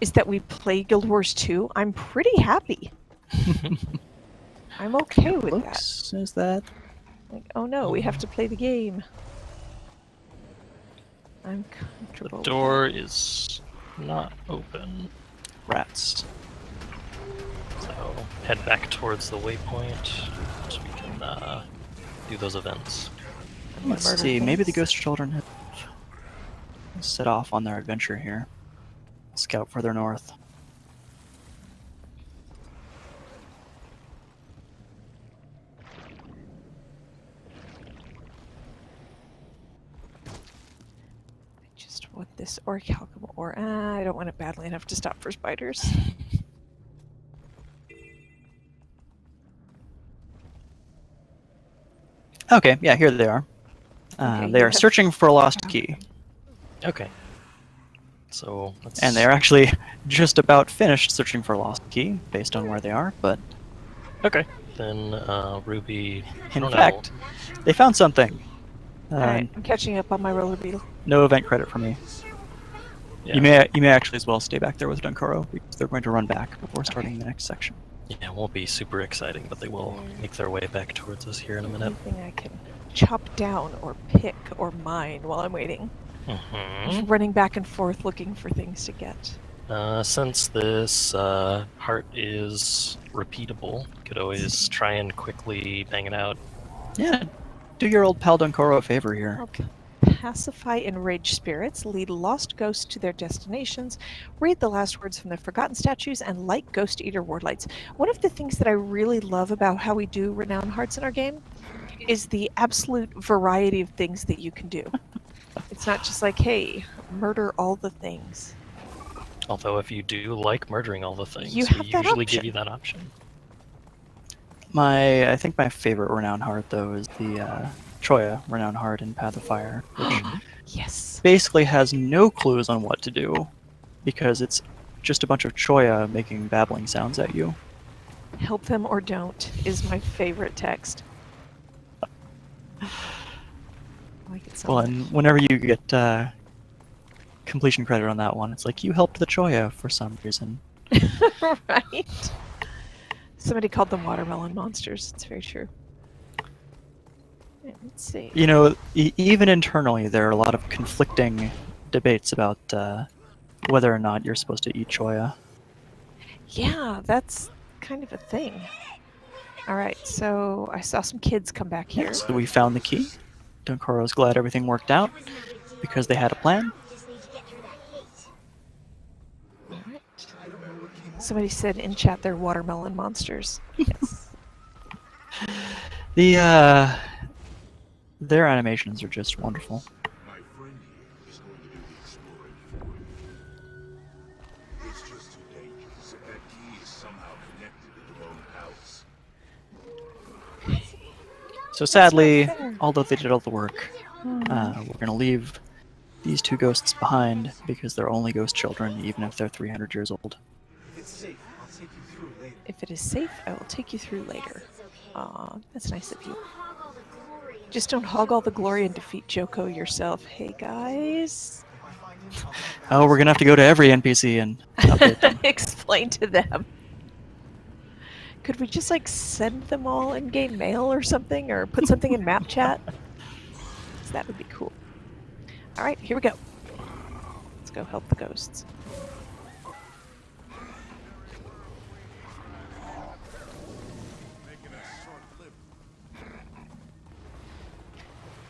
is that we play Guild Wars 2, I'm pretty happy. I'm okay with that. Looks is that? Like, oh no, we have to play the game. I'm comfortable. The door is not open, Rats. so head back towards the waypoint so we can do those events. Let's Murder see, maybe the things. ghost children have set off on their adventure here. Scout further north. I just want this orichalcum ore. I don't want it badly enough to stop for spiders. Okay, yeah, here they are. Okay, They you are have- searching for a lost key, Okay. So let's. and they're actually just about finished searching for a lost key, based on where they are, but Okay. Then Ruby. I in don't fact, they found something. Alright, I'm catching up on my roller beetle. No event credit for me. know. You may actually as well stay back there with Dunkoro, because they're going to run back before starting the next section. Yeah, it won't be super exciting, but they will make their way back towards us here in a minute. Anything I can chop down or pick or mine while I'm waiting. Mm-hmm. Just running back and forth looking for things to get. Since this heart is repeatable, could always try and quickly bang it out. Yeah, do your old pal Dunkoro a favor here. Okay. Pacify enraged spirits, lead lost ghosts to their destinations, read the last words from the forgotten statues, and light Ghost Eater wardlights. One of the things that I really love about how we do Renown Hearts in our game is the absolute variety of things that you can do. It's not just like, hey, murder all the things. Although if you do like murdering all the things, You we have that usually give option. you that option. I think my favorite Renown Heart, though, is the Troya Renown Heart in Path of Fire, which Yes. basically has no clues on what to do, because it's just a bunch of Choya making babbling sounds at you. Help them or don't is my favorite text. I like it so Well, much. and whenever you get completion credit on that one, it's like you helped the Choya for some reason. Right. Somebody called them watermelon monsters. It's very true. Right, let's see. You know, even internally, there are a lot of conflicting debates about whether or not you're supposed to eat choya. Yeah, that's kind of a thing. All right, so I saw some kids come back here. So we found the key. Donkoro's glad everything worked out because they had a plan. All right. Somebody said in chat they're watermelon monsters. Yes. The their animations are just wonderful. My friend here is going to do the exploring for you. It's just too dangerous, and that key is somehow connected to the Lone Palace. So sadly, fair. although they did all the work, we're going to leave these two ghosts behind because they're only ghost children, even if they're 300 years old. If it is safe, I will take you through later. Aw, that's nice of you. Just don't hog all the glory and defeat Joko yourself. Hey guys. Oh, we're going to have to go to every NPC and update them. Explain to them. Could we just like send them all in-game mail or something, or put something in map chat? 'Cause that would be cool. All right, here we go. Let's go help the ghosts.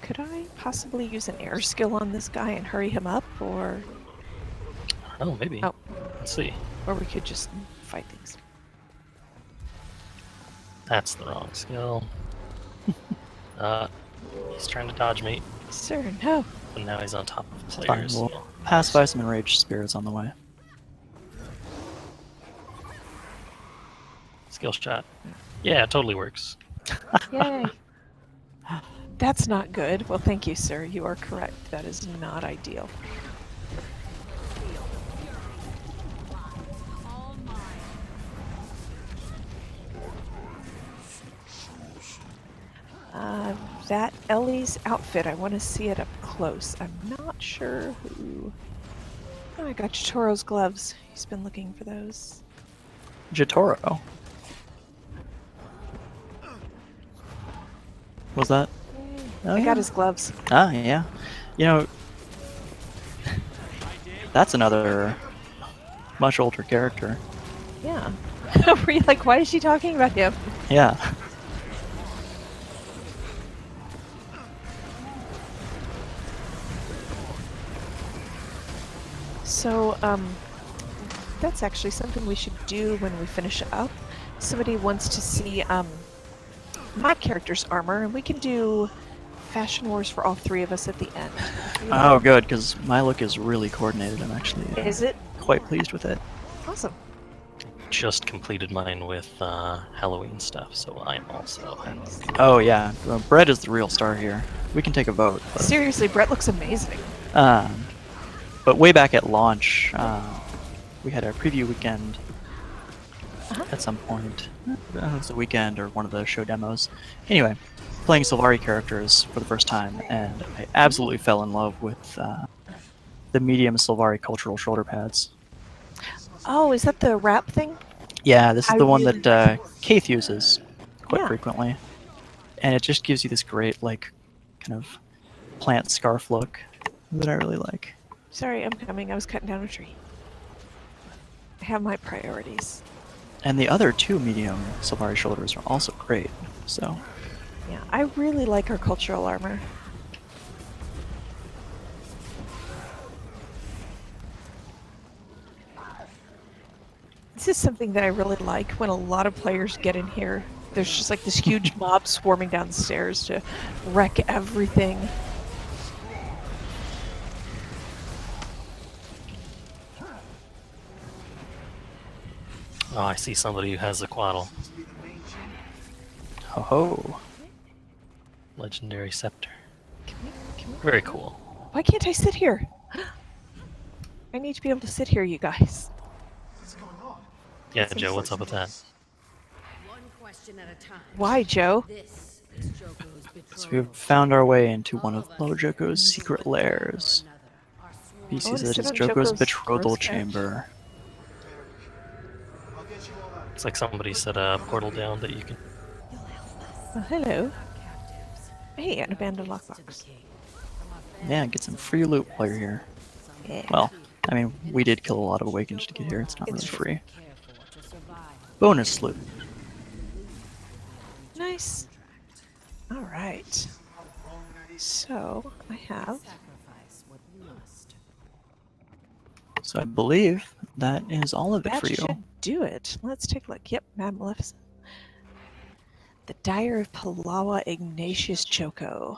Could I possibly use an air skill on this guy and hurry him up, or Oh, maybe. Oh. Let's see. we could just fight things? That's the wrong skill. He's trying to dodge me, Sir, no. but now he's on top of Fine, players. we'll pass by some enraged spirits on the way. Skill shot. Yeah, it totally works. Yay. That's not good. Well, thank you, sir. You are correct. That is not ideal. That Ellie's outfit, I want to see it up close. I'm not sure who... Oh, I got Chitoro's gloves. He's been looking for those. Jotaro. Was that? Oh, I yeah. got his gloves. Ah, yeah. You know, that's another much older character. Yeah. Were you like, why is she talking about him? Yeah. So, that's actually something we should do when we finish up. Somebody wants to see, my character's armor, and we can do Fashion Wars for all three of us at the end. Oh, good, because my look is really coordinated. I'm actually Is it? quite pleased with it. Awesome. Just completed mine with Halloween stuff, so I'm also Oh, yeah. Well, Brett is the real star here. We can take a vote. But, Seriously, Brett looks amazing. but way back at launch, we had a preview weekend at some point. It was a weekend or one of the show demos. Anyway, playing Sylvari characters for the first time, and I absolutely fell in love with the medium Sylvari cultural shoulder pads. Oh, is that the wrap thing? Yeah, this is I the one really that Kaith uses quite Yeah. frequently. And it just gives you this great, like, kind of plant scarf look that I really like. Sorry, I'm coming. I was cutting down a tree. I have my priorities. And the other two medium Sylvari shoulders are also great, so... Yeah, I really like our cultural armor. This is something that I really like when a lot of players get in here. There's just like this huge mob swarming down the stairs to wreck everything. Oh, I see somebody who has a Quaddle. Ho ho. Legendary Scepter. Can we- Very cool. Why can't I sit here? I need to be able to sit here, you guys. Yeah, Joe, what's up with that? One question at a time. Why, Joe? This is Joko's betrothed. So we've found our way into one of Joko's secret lairs. He I sees wanna it sit as on Joko's Joko's betrothal gross couch. chamber. Looks like somebody set a portal down that you can. Oh, hello. Hey, an abandoned lockbox. Yeah, get some free loot while you're here. Yeah. Well, I mean, we did kill a lot of Awakens to get here. It's not It's really true. free. Bonus loot. Nice. All right. So I have. So I believe that is all of it That for you. should do it. Let's take a look. Yep, Mad Maleficent. The Dyer of Palawa Ignatius Joko.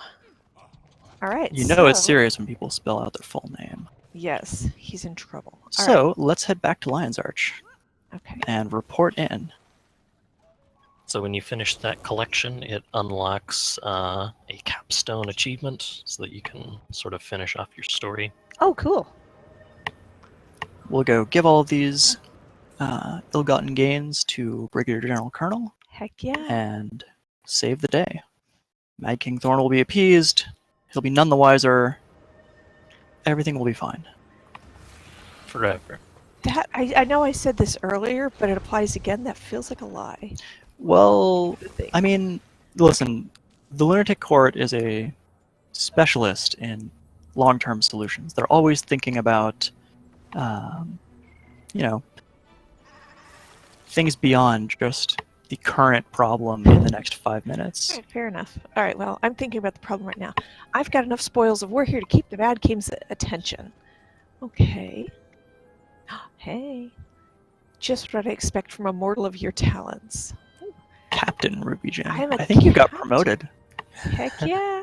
All right. You know it's so- serious when people spell out their full name. Yes, he's in trouble. All So let's head back to Lion's Arch right. Okay. and report in. So when you finish that collection, it unlocks a capstone achievement so that you can sort of finish off your story. Oh, cool. We'll go give all of these ill-gotten gains to Brigadier General Colonel Heck yeah. and save the day. Mad King Thorn will be appeased. He'll be none the wiser. Everything will be fine. Forever. That I know I said this earlier, but it applies again. That feels like a lie. Well, Good thing. I mean, listen, the Lunatic Court is a specialist in long-term solutions. They're always thinking about, you know, things beyond just the current problem in the next 5 minutes. All right, fair enough. All right, well, I'm thinking about the problem right now. I've got enough spoils of war here to keep the Mad King's attention. Okay. Hey. Just what I expect from a mortal of your talents. Captain Ruby Jim. I'm a I think you got captain. promoted. Heck yeah.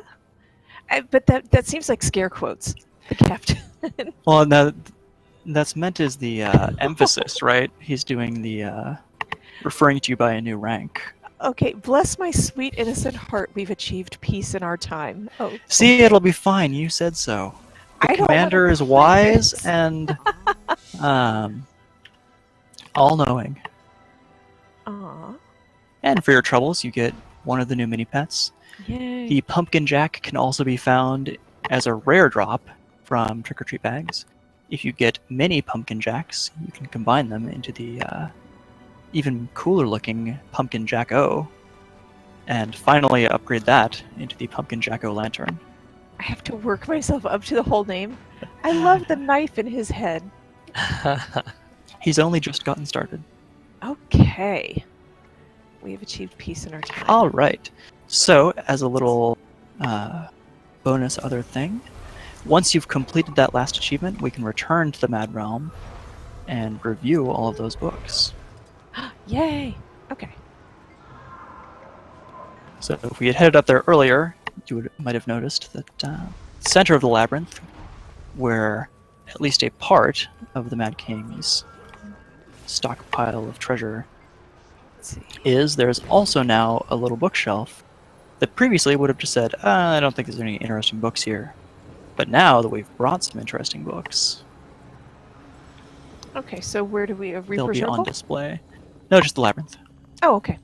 But that seems like scare quotes. The captain. Well, that's meant as the emphasis, right? He's doing the referring to you by a new rank. Okay, bless my sweet innocent heart. We've achieved peace in our time. Oh, See, it'll be fine. You said so. The I don't wanna commander is believe wise this. and all-knowing. Aw. And for your troubles, you get one of the new mini pets. Yay. The pumpkin jack can also be found as a rare drop from Trick or Treat bags. If you get many pumpkin jacks, you can combine them into the even cooler looking Pumpkin Jack O, and finally upgrade that into the Pumpkin Jack O lantern. I have to work myself up to the whole name. I love the knife in his head. He's only just gotten started. Okay. We have achieved peace in our time. All right. So, as a little bonus other thing, once you've completed that last achievement, we can return to the Mad Realm and review all of those books. Yay. Okay. So if we had headed up there earlier, you might have noticed that center of the labyrinth, where at least a part of the Mad King's stockpile of treasure Let's see. is, there's also now a little bookshelf that previously would have just said, I don't think there's any interesting books here. But now that we've brought some interesting books, Okay, so where do we have they'll Reaper's be on Circle? display. No, just the labyrinth. Oh, okay.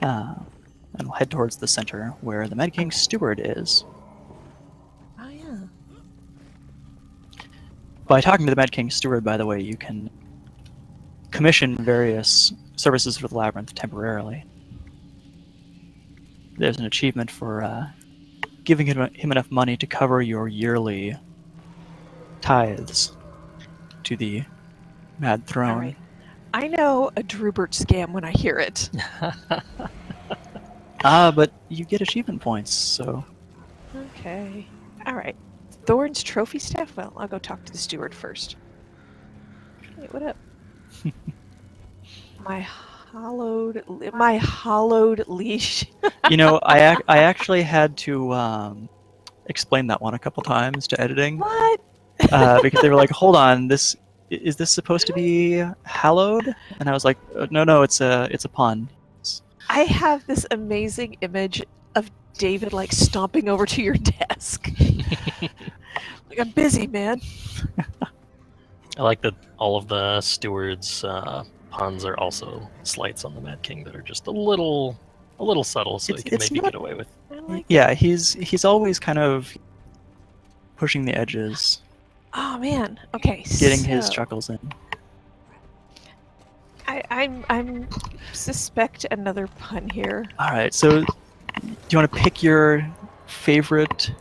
And we'll head towards the center where the Mad King's steward is. Oh, yeah. By talking to the Mad King's steward, by the way, you can commission various services for the labyrinth temporarily. There's an achievement for giving him enough money to cover your yearly tithes to the Mad Throne. All right. I know a Drubert scam when I hear it. But you get achievement points, so Okay. All right. Thorn's trophy staff? Well, I'll go talk to the steward first. Hey, what up? my hollowed leash. you know, I actually had to explain that one a couple times to editing What? because they were like, "Hold on, is this supposed to be hallowed?" And I was like, "No, it's a pun." I have this amazing image of David like stomping over to your desk. Like, I'm busy, man. I like that all of the stewards' puns are also slights on the Mad King that are just a little subtle, so he can It's maybe not- get away with. I like Yeah, he's always kind of pushing the edges, Oh man. Okay. getting his so chuckles in. I I'm suspect another pun here. All right. So, do you want to pick your favorite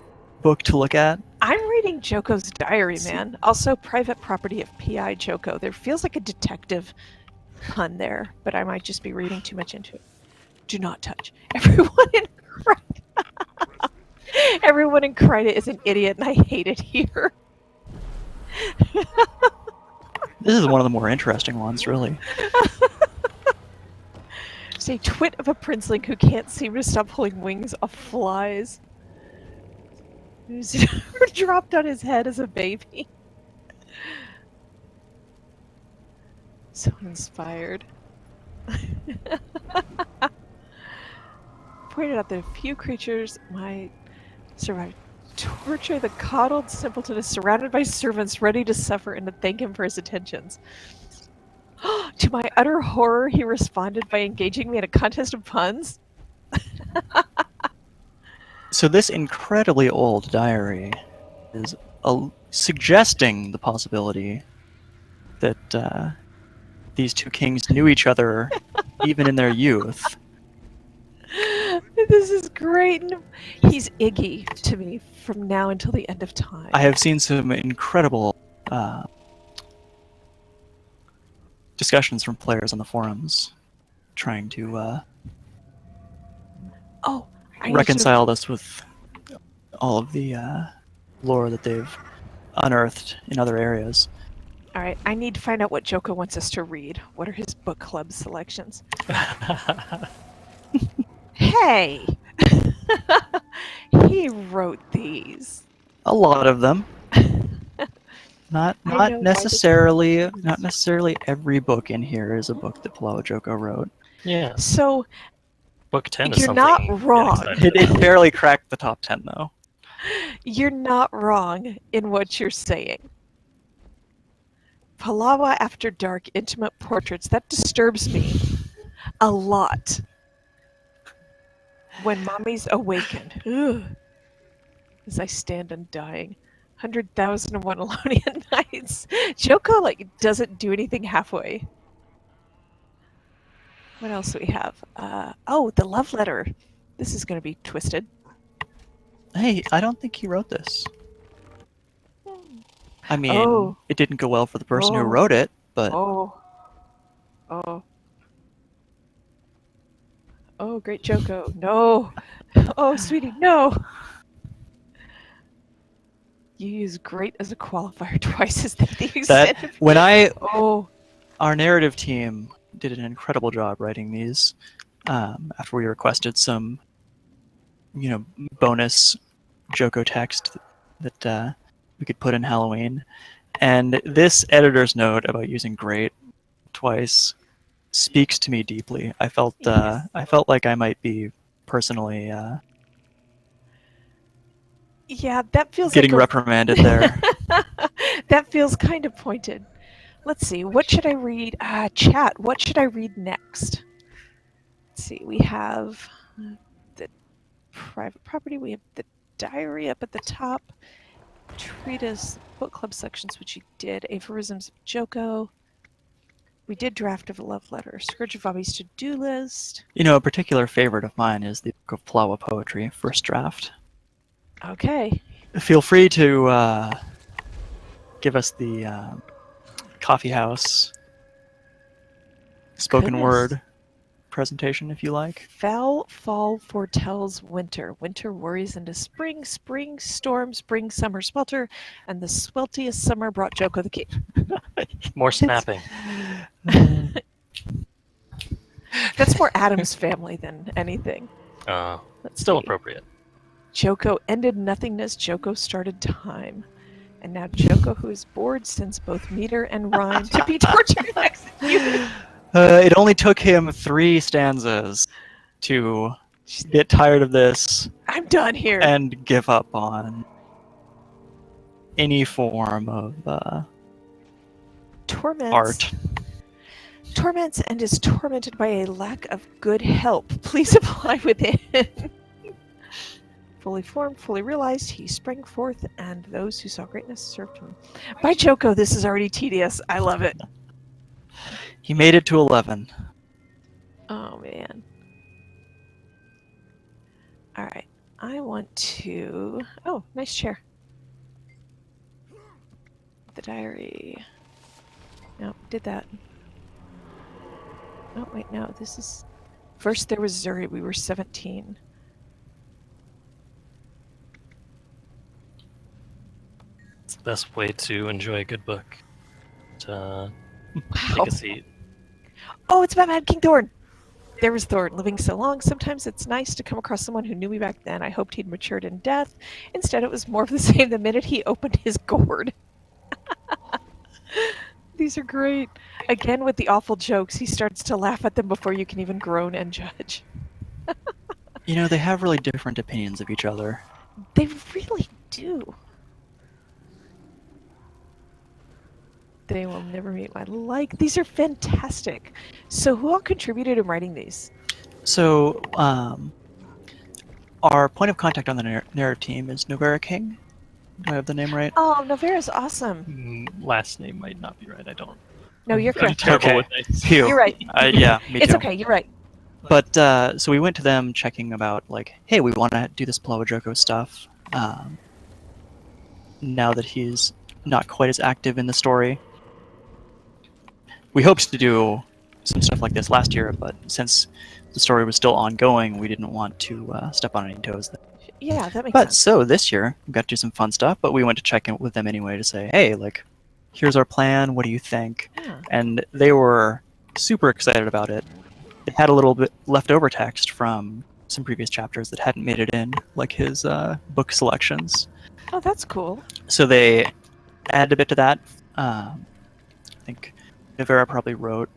book to look at? I'm reading Joko's diary, man. Also, private property of P.I. Joko. There feels like a detective pun there, but I might just be reading too much into it. Do not touch. Everyone in Krita is an idiot, and I hate it here. This is one of the more interesting ones, really. Just a twit of a princeling who can't seem to stop pulling wings off flies. Who's dropped on his head as a baby. So inspired. Pointed out that a few creatures might survive torture. The coddled simpleton is surrounded by servants ready to suffer and to thank him for his attentions. To my utter horror, he responded by engaging me in a contest of puns. So this incredibly old diary is suggesting the possibility that these two kings knew each other even in their youth. This is great. He's Iggy to me from now until the end of time. I have seen some incredible discussions from players on the forums trying to reconcile this with all of the lore that they've unearthed in other areas. All right, I need to find out what Joko wants us to read. What are his book club selections? Hey! He wrote these. A lot of them. Not necessarily every book in here is a book that Flower Joko wrote. Yeah. So Book 10 is you're something not wrong. It barely cracked the top 10 though. You're not wrong in what you're saying. Palawa After Dark intimate portraits, that disturbs me a lot. When mommy's awakened. Ugh. As I stand undying. 100,001 Alonian Nights. Joko doesn't do anything halfway. What else do we have? Oh, the love letter. This is going to be twisted. Hey, I don't think he wrote this. I mean, it didn't go well for the person who wrote it, but... Oh, great Joko. No. Oh, sweetie, no. You use great as a qualifier twice as the extent of... Our narrative team did an incredible job writing these after we requested some, bonus Joko text that we could put in Halloween. And this editor's note about using great twice speaks to me deeply. I felt like I might be personally that feels getting reprimanded there. That feels kind of pointed. Let's see, what should I read? Chat, what should I read next? Let's see, we have the private property, we have the diary up at the top, treatise, book club sections, which you did, aphorisms of Joko. We did draft of a love letter, Scourge of Bobby's to-do list. A particular favorite of mine is the Book of Plawa Poetry, first draft. Okay. Feel free to give us the coffee house spoken word presentation if you like. Foul fall foretells winter. Winter worries into spring. Spring storms bring summer swelter. And the sweltiest summer brought Joko the king. More snapping. That's more Adam's family than anything. Still appropriate. Joko ended nothingness. Joko started time. And now Joko, who is bored, sends both meter and rhyme to be tortured and executed. It only took him 3 stanzas to get tired of this. I'm done here. And give up on any form of art. Torments and is tormented by a lack of good help. Please apply within. Fully formed, fully realized, he sprang forth, and those who saw greatness served him. By Joko, this is already tedious. I love it. He made it to 11. Oh, man. All right. I want to... Oh, nice chair. The diary. No, did that. Oh, wait, no. This is... First there was Zuri. We were 17. It's the best way to enjoy a good book. Wow. Take a seat. Oh, it's about Mad King Thorn. There was Thorn, living so long. Sometimes it's nice to come across someone who knew me back then. I hoped he'd matured in death. Instead, it was more of the same the minute he opened his gourd. These are great. Again, with the awful jokes, he starts to laugh at them before you can even groan and judge. You know, they have really different opinions of each other. They really do. They will never meet my like. These are fantastic. So who all contributed in writing these? So, our point of contact on the narrative team is Novera King. Do I have the name right? Oh, Novera's awesome. Last name might not be right. I don't. No, you're I'm correct. terrible Okay. with names. Phew. You're right. Yeah, me It's too. okay. You're right. But so we went to them checking about like, hey, we want to do this Plowajoko stuff. Now that he's not quite as active in the story, we hoped to do some stuff like this last year, but since the story was still ongoing, we didn't want to step on any toes there. Yeah, that makes But sense. so this year we got to do some fun stuff, but we went to check in with them anyway to say, hey, like, here's our plan. What do you think? Yeah. And they were super excited about it. It had a little bit leftover text from some previous chapters that hadn't made it in, like his book selections. Oh, that's cool. So they added a bit to that. I think Nivera probably wrote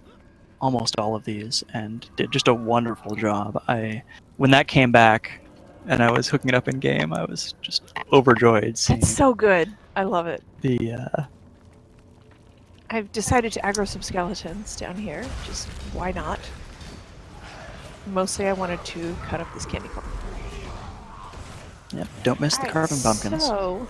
almost all of these and did just a wonderful job. When that came back and I was hooking it up in game, I was just overjoyed seeing That's so good. I love it. the I've decided to aggro some skeletons down here. Just why not? Mostly I wanted to cut up this candy corn. Yep, don't miss the Alright, carving pumpkins. So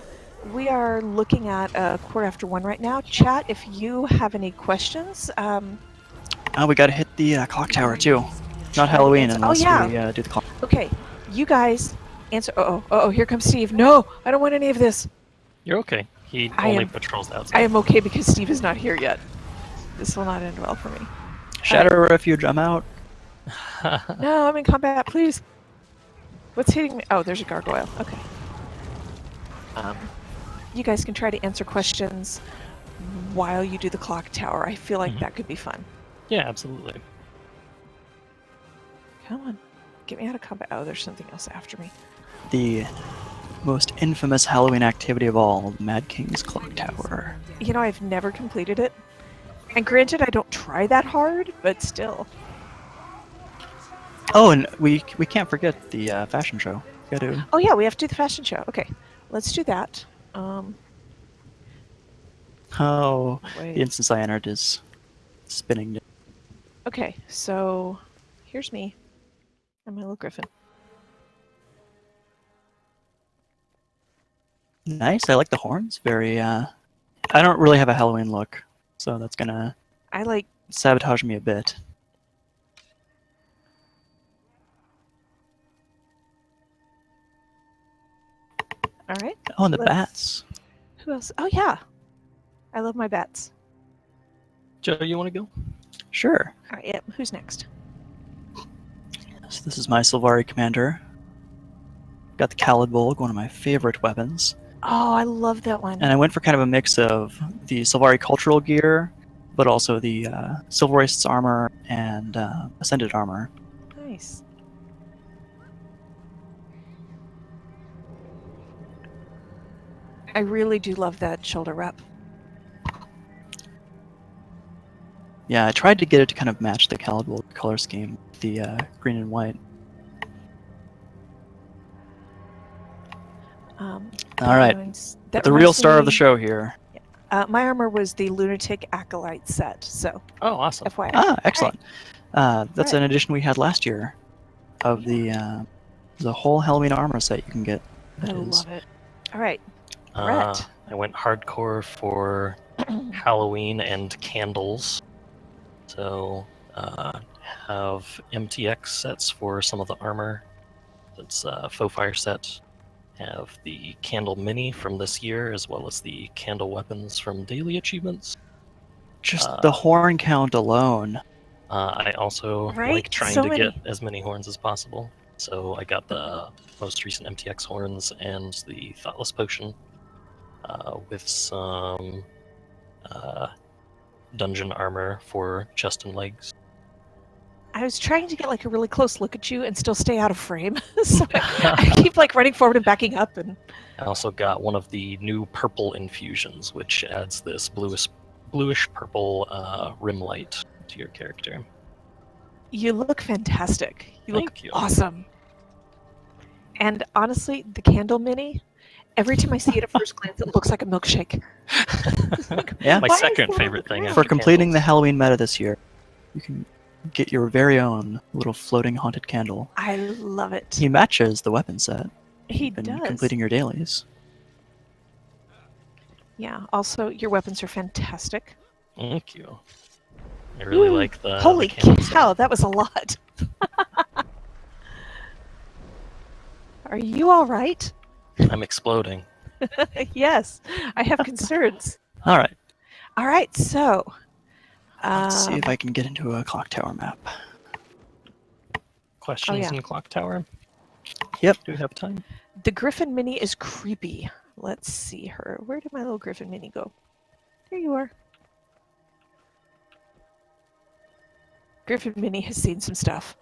we are looking at 1:15 right now. Chat, if you have any questions. Oh, we gotta hit the clock tower too. Not Halloween unless we do the clock. Okay, you guys answer. Oh, here comes Steve. No, I don't want any of this. You're okay. He I only am- patrols outside. I am okay because Steve is not here yet. This will not end well for me. Shadow Refuge, I'm out. No, I'm in combat, please. What's hitting me? Oh, there's a gargoyle. Okay. You guys can try to answer questions while you do the clock tower. I feel like that could be fun. Yeah, absolutely. Come on. Get me out of combat. Oh, there's something else after me. The most infamous Halloween activity of all, the Mad King's Clock Tower. You know, I've never completed it. And granted, I don't try that hard, but still. Oh, and we can't forget the fashion show. We gotta. Oh yeah, we have to do the fashion show. Okay, let's do that. Oh, Wait. the instance I entered is spinning. Okay, so here's me and my little griffin. Nice. I like the horns. Very. I don't really have a Halloween look, so that's gonna I like. sabotage me a bit. All right. Oh, and the Let's- bats. Who else? Oh yeah, I love my bats. Joe, you want to go? Sure. All right. Yeah. Who's next? So this is my Sylvari commander. Got the Khalid Bolg, one of my favorite weapons. Oh, I love that one. And I went for kind of a mix of the Sylvari cultural gear, but also the Silverwraith's armor and Ascended armor. Nice. I really do love that shoulder wrap. Yeah, I tried to get it to kind of match the Khalid Bolg color scheme, the green and white. All right, That the real reminds star of the me- show here. My armor was the Lunatic Acolyte set, so Oh, awesome. FYI. Ah, excellent. That's Right. an addition we had last year of the whole Halloween armor set you can get. I That is- love it. All right. Brett. I went hardcore for Halloween and candles. So have MTX sets for some of the armor. That's faux fire set. Have the candle mini from this year, as well as the candle weapons from daily achievements. Just the horn count alone. I also Right? like trying So to many. get as many horns as possible. So I got the most recent MTX horns and the Thoughtless Potion with some dungeon armor for chest and legs. I was trying to get like a really close look at you and still stay out of frame. So I keep like running forward and backing up and I also got one of the new purple infusions, which adds this bluish purple rim light to your character. you look fantastic. You look Thank you. awesome. And honestly, the candle mini, every time I see it at first glance, it looks like a milkshake. Yeah. My Why is second there favorite thing. a For after completing the candles. Halloween meta this year, you can get your very own little floating haunted candle. I love it. He matches the weapon set He when does. completing your dailies. Yeah. Also, your weapons are fantastic. Thank you. I really Woo! like the Holy candle set. cow, that was a lot. Are you all right? I'm exploding. Yes, I have concerns. All right, All right, so let's see if I can get into a clock tower map. Questions yeah. in Clock Tower? Yep. Do we have time? the Griffin Mini is creepy. Let's see her. Where did my little Griffin Mini go? There you are. Griffin Mini has seen some stuff.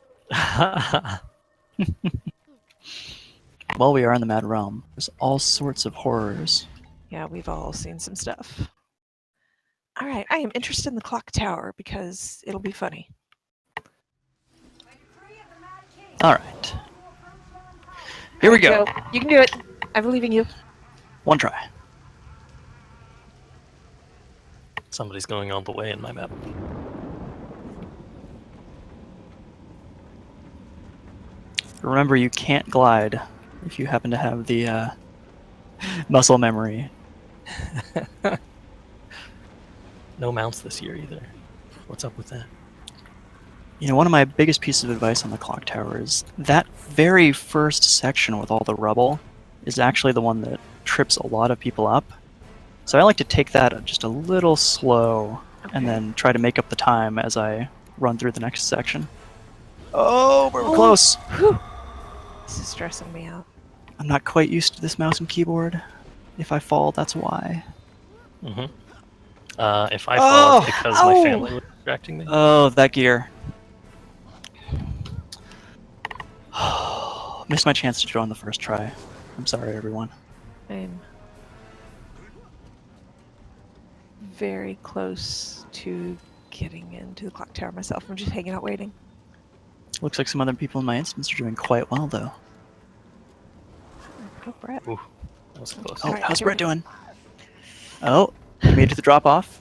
While we are in the Mad Realm, there's all sorts of horrors. Yeah, we've all seen some stuff. All right, I am interested in the clock tower because it'll be funny. All right. Here we go. You can do it. I believe in you. One try. Somebody's going all the way in my map. Remember, you can't glide if you happen to have the muscle memory. No mounts this year either. What's up with that? You know, one of my biggest pieces of advice on the clock tower is that very first section with all the rubble is actually the one that trips a lot of people up. So I like to take that just a little slow and then try to make up the time as I run through the next section. Oh, we're close! Whew. This is stressing me out. I'm not quite used to this mouse and keyboard. If I fall, that's why. Mm-hmm. If I fall, it's because my Oh! family was distracting me. Oh, that gear. Missed my chance to draw on the first try. I'm sorry, everyone. I'm very close to getting into the clock tower myself. I'm just hanging out waiting. Looks like some other people in my instance are doing quite well, though. Oh, Brett. Ooh, that was close. Oh, Alright, how's here we Brett doing? Oh, he made it to the drop-off.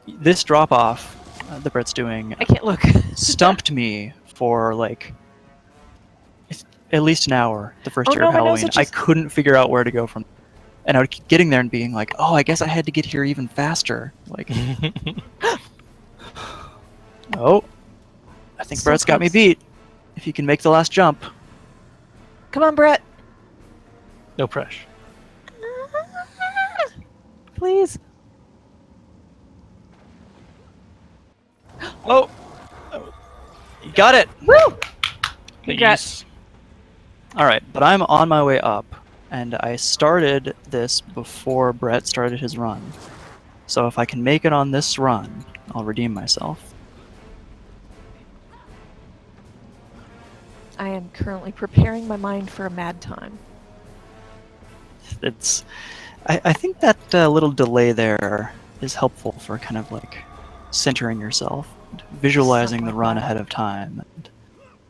This drop-off that Brett's doing I can't look. stumped me for, like, at least an hour the first Oh, year no, of my nose Halloween. I itches. couldn't figure out where to go from. And I would keep getting there and being like, oh, I guess I had to get here even faster. Like, oh, I think So Brett's got me close. beat. If he can make the last jump. Come on, Brett. No pressure. Please. Oh, you got it. Woo! Congrats. Please. All right, but I'm on my way up, and I started this before Brett started his run. So if I can make it on this run, I'll redeem myself. I am currently preparing my mind for a mad time. It's, I think that little delay there is helpful for kind of like centering yourself, and visualizing the run ahead of time. And,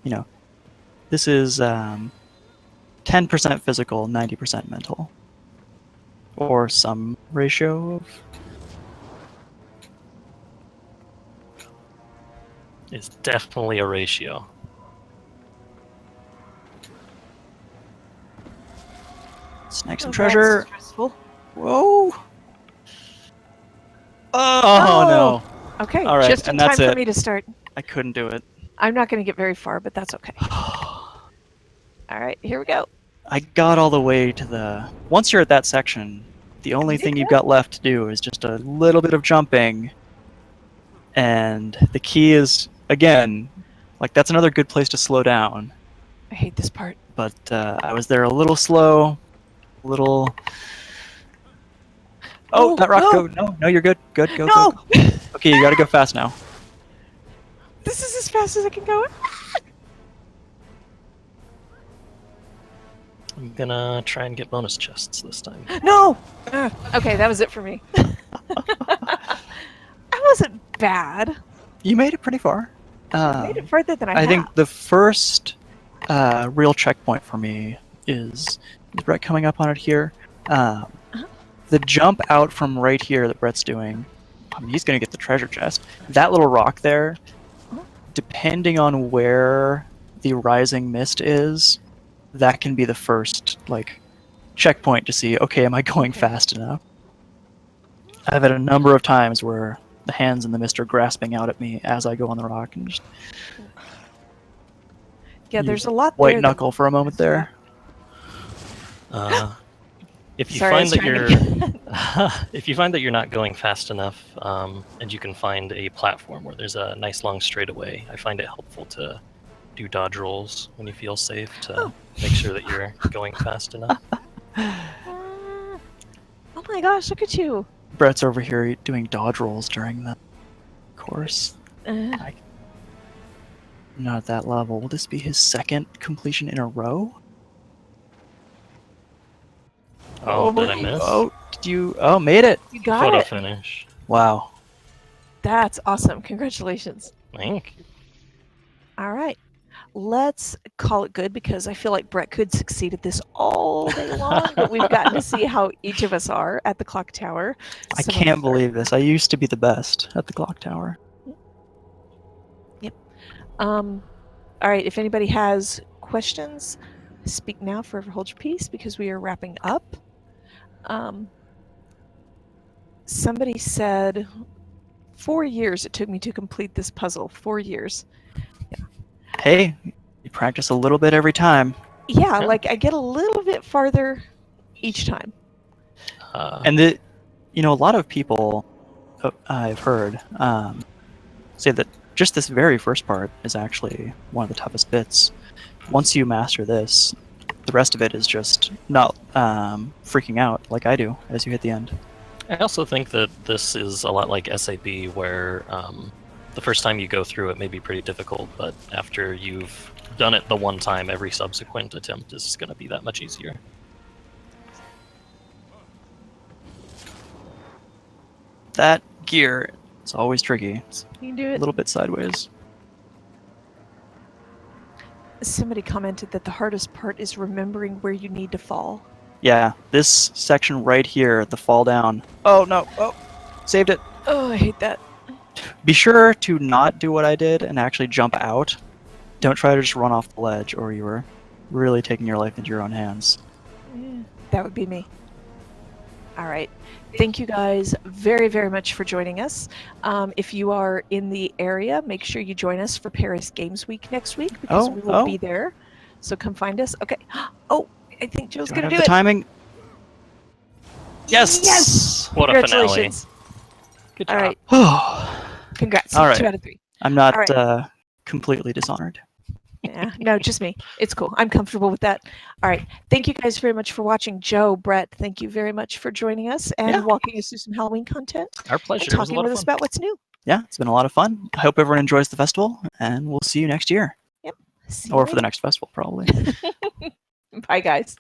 you know, this is 10% physical, 90% mental, or some ratio of. It's definitely a ratio. Snag some Oh, treasure. that's stressful. Whoa! Oh, no! Okay, All right, just in and time that's for it. me to start. I couldn't do it. I'm not going to get very far, but that's okay. All right, here we go. I got all the way to the... Once you're at that section, the only You thing did you've got left to do is just a little bit of jumping. And the key is, again, like that's another good place to slow down. I hate this part. But I was there a little slow, a little... Oh, Oh, that rock, no. go. No, no, you're good. Good, go, No! go, go. Okay, you gotta go fast now. This is as fast as I can go. I'm gonna try and get bonus chests this time. No! Okay, that was it for me. I wasn't bad. You made it pretty far. I made it further than I I have. think the first real checkpoint for me is Brett coming up on it here. The jump out from right here that Brett's doing, I mean, he's going to get the treasure chest. That little rock there, depending on where the rising mist is, that can be the first like checkpoint to see, okay, am I going fast enough? I've had a number of times where the hands in the mist are grasping out at me as I go on the rock and just Yeah, there's a lot white there. knuckle for a moment there. If you Sorry, I find was that trying you're if you find that you're not going fast enough, and you can find a platform where there's a nice long straightaway, I find it helpful to do dodge rolls when you feel safe to make sure that you're going fast enough. Oh my gosh, look at you. Brett's over here doing dodge rolls during the course. I'm not at that level. Will this be his second completion in a row? Oh, did I miss? Oh, did you? Oh, made it! You got Photo it. finish. Wow. That's awesome. Congratulations. Thank you. All right. Let's call it good because I feel like Brett could succeed at this all day long, but we've gotten to see how each of us are at the clock tower. I Some of can't us are- believe this. I used to be the best at the clock tower. Yep. All right. If anybody has questions, speak now, forever hold your peace, because we are wrapping up. Somebody said 4 years it took me to complete this puzzle. 4 years. Hey, you practice a little bit every time. Yeah, Yeah. like I get a little bit farther each time. And a lot of people I've heard say that just this very first part is actually one of the toughest bits. Once you master this, the rest of it is just not freaking out like I do as you hit the end. I also think that this is a lot like SAB, where the first time you go through it may be pretty difficult, but after you've done it the one time, every subsequent attempt is going to be that much easier. That gear is always tricky. It's You can do a it. little bit sideways. Somebody commented that the hardest part is remembering where you need to fall. Yeah, this section right here, the fall down. Oh no! Oh, saved it. Oh, I hate that. Be sure to not do what I did and actually jump out. Don't try to just run off the ledge, or you are really taking your life into your own hands. Yeah, that would be me. All right. Thank you guys very, very much for joining us. If you are in the area, make sure you join us for Paris Games Week next week because we will be there. So come find us. Okay. Oh, I think Joe's going to do the it. timing. Yes! Yes! What a finale. Congratulations. Good job. All right. Oh, Congrats. All right. 2 out of 3. I'm not All right. completely dishonored. Yeah, no, just me. It's cool. I'm comfortable with that. All right. Thank you guys very much for watching. Joe, Brett, thank you very much for joining us and walking us through some Halloween content Our pleasure. and It was a talking lot with of us fun. about what's new. Yeah, it's been a lot of fun. I hope everyone enjoys the festival, and we'll see you next year. See you Or for the later. next festival, probably. Bye, guys.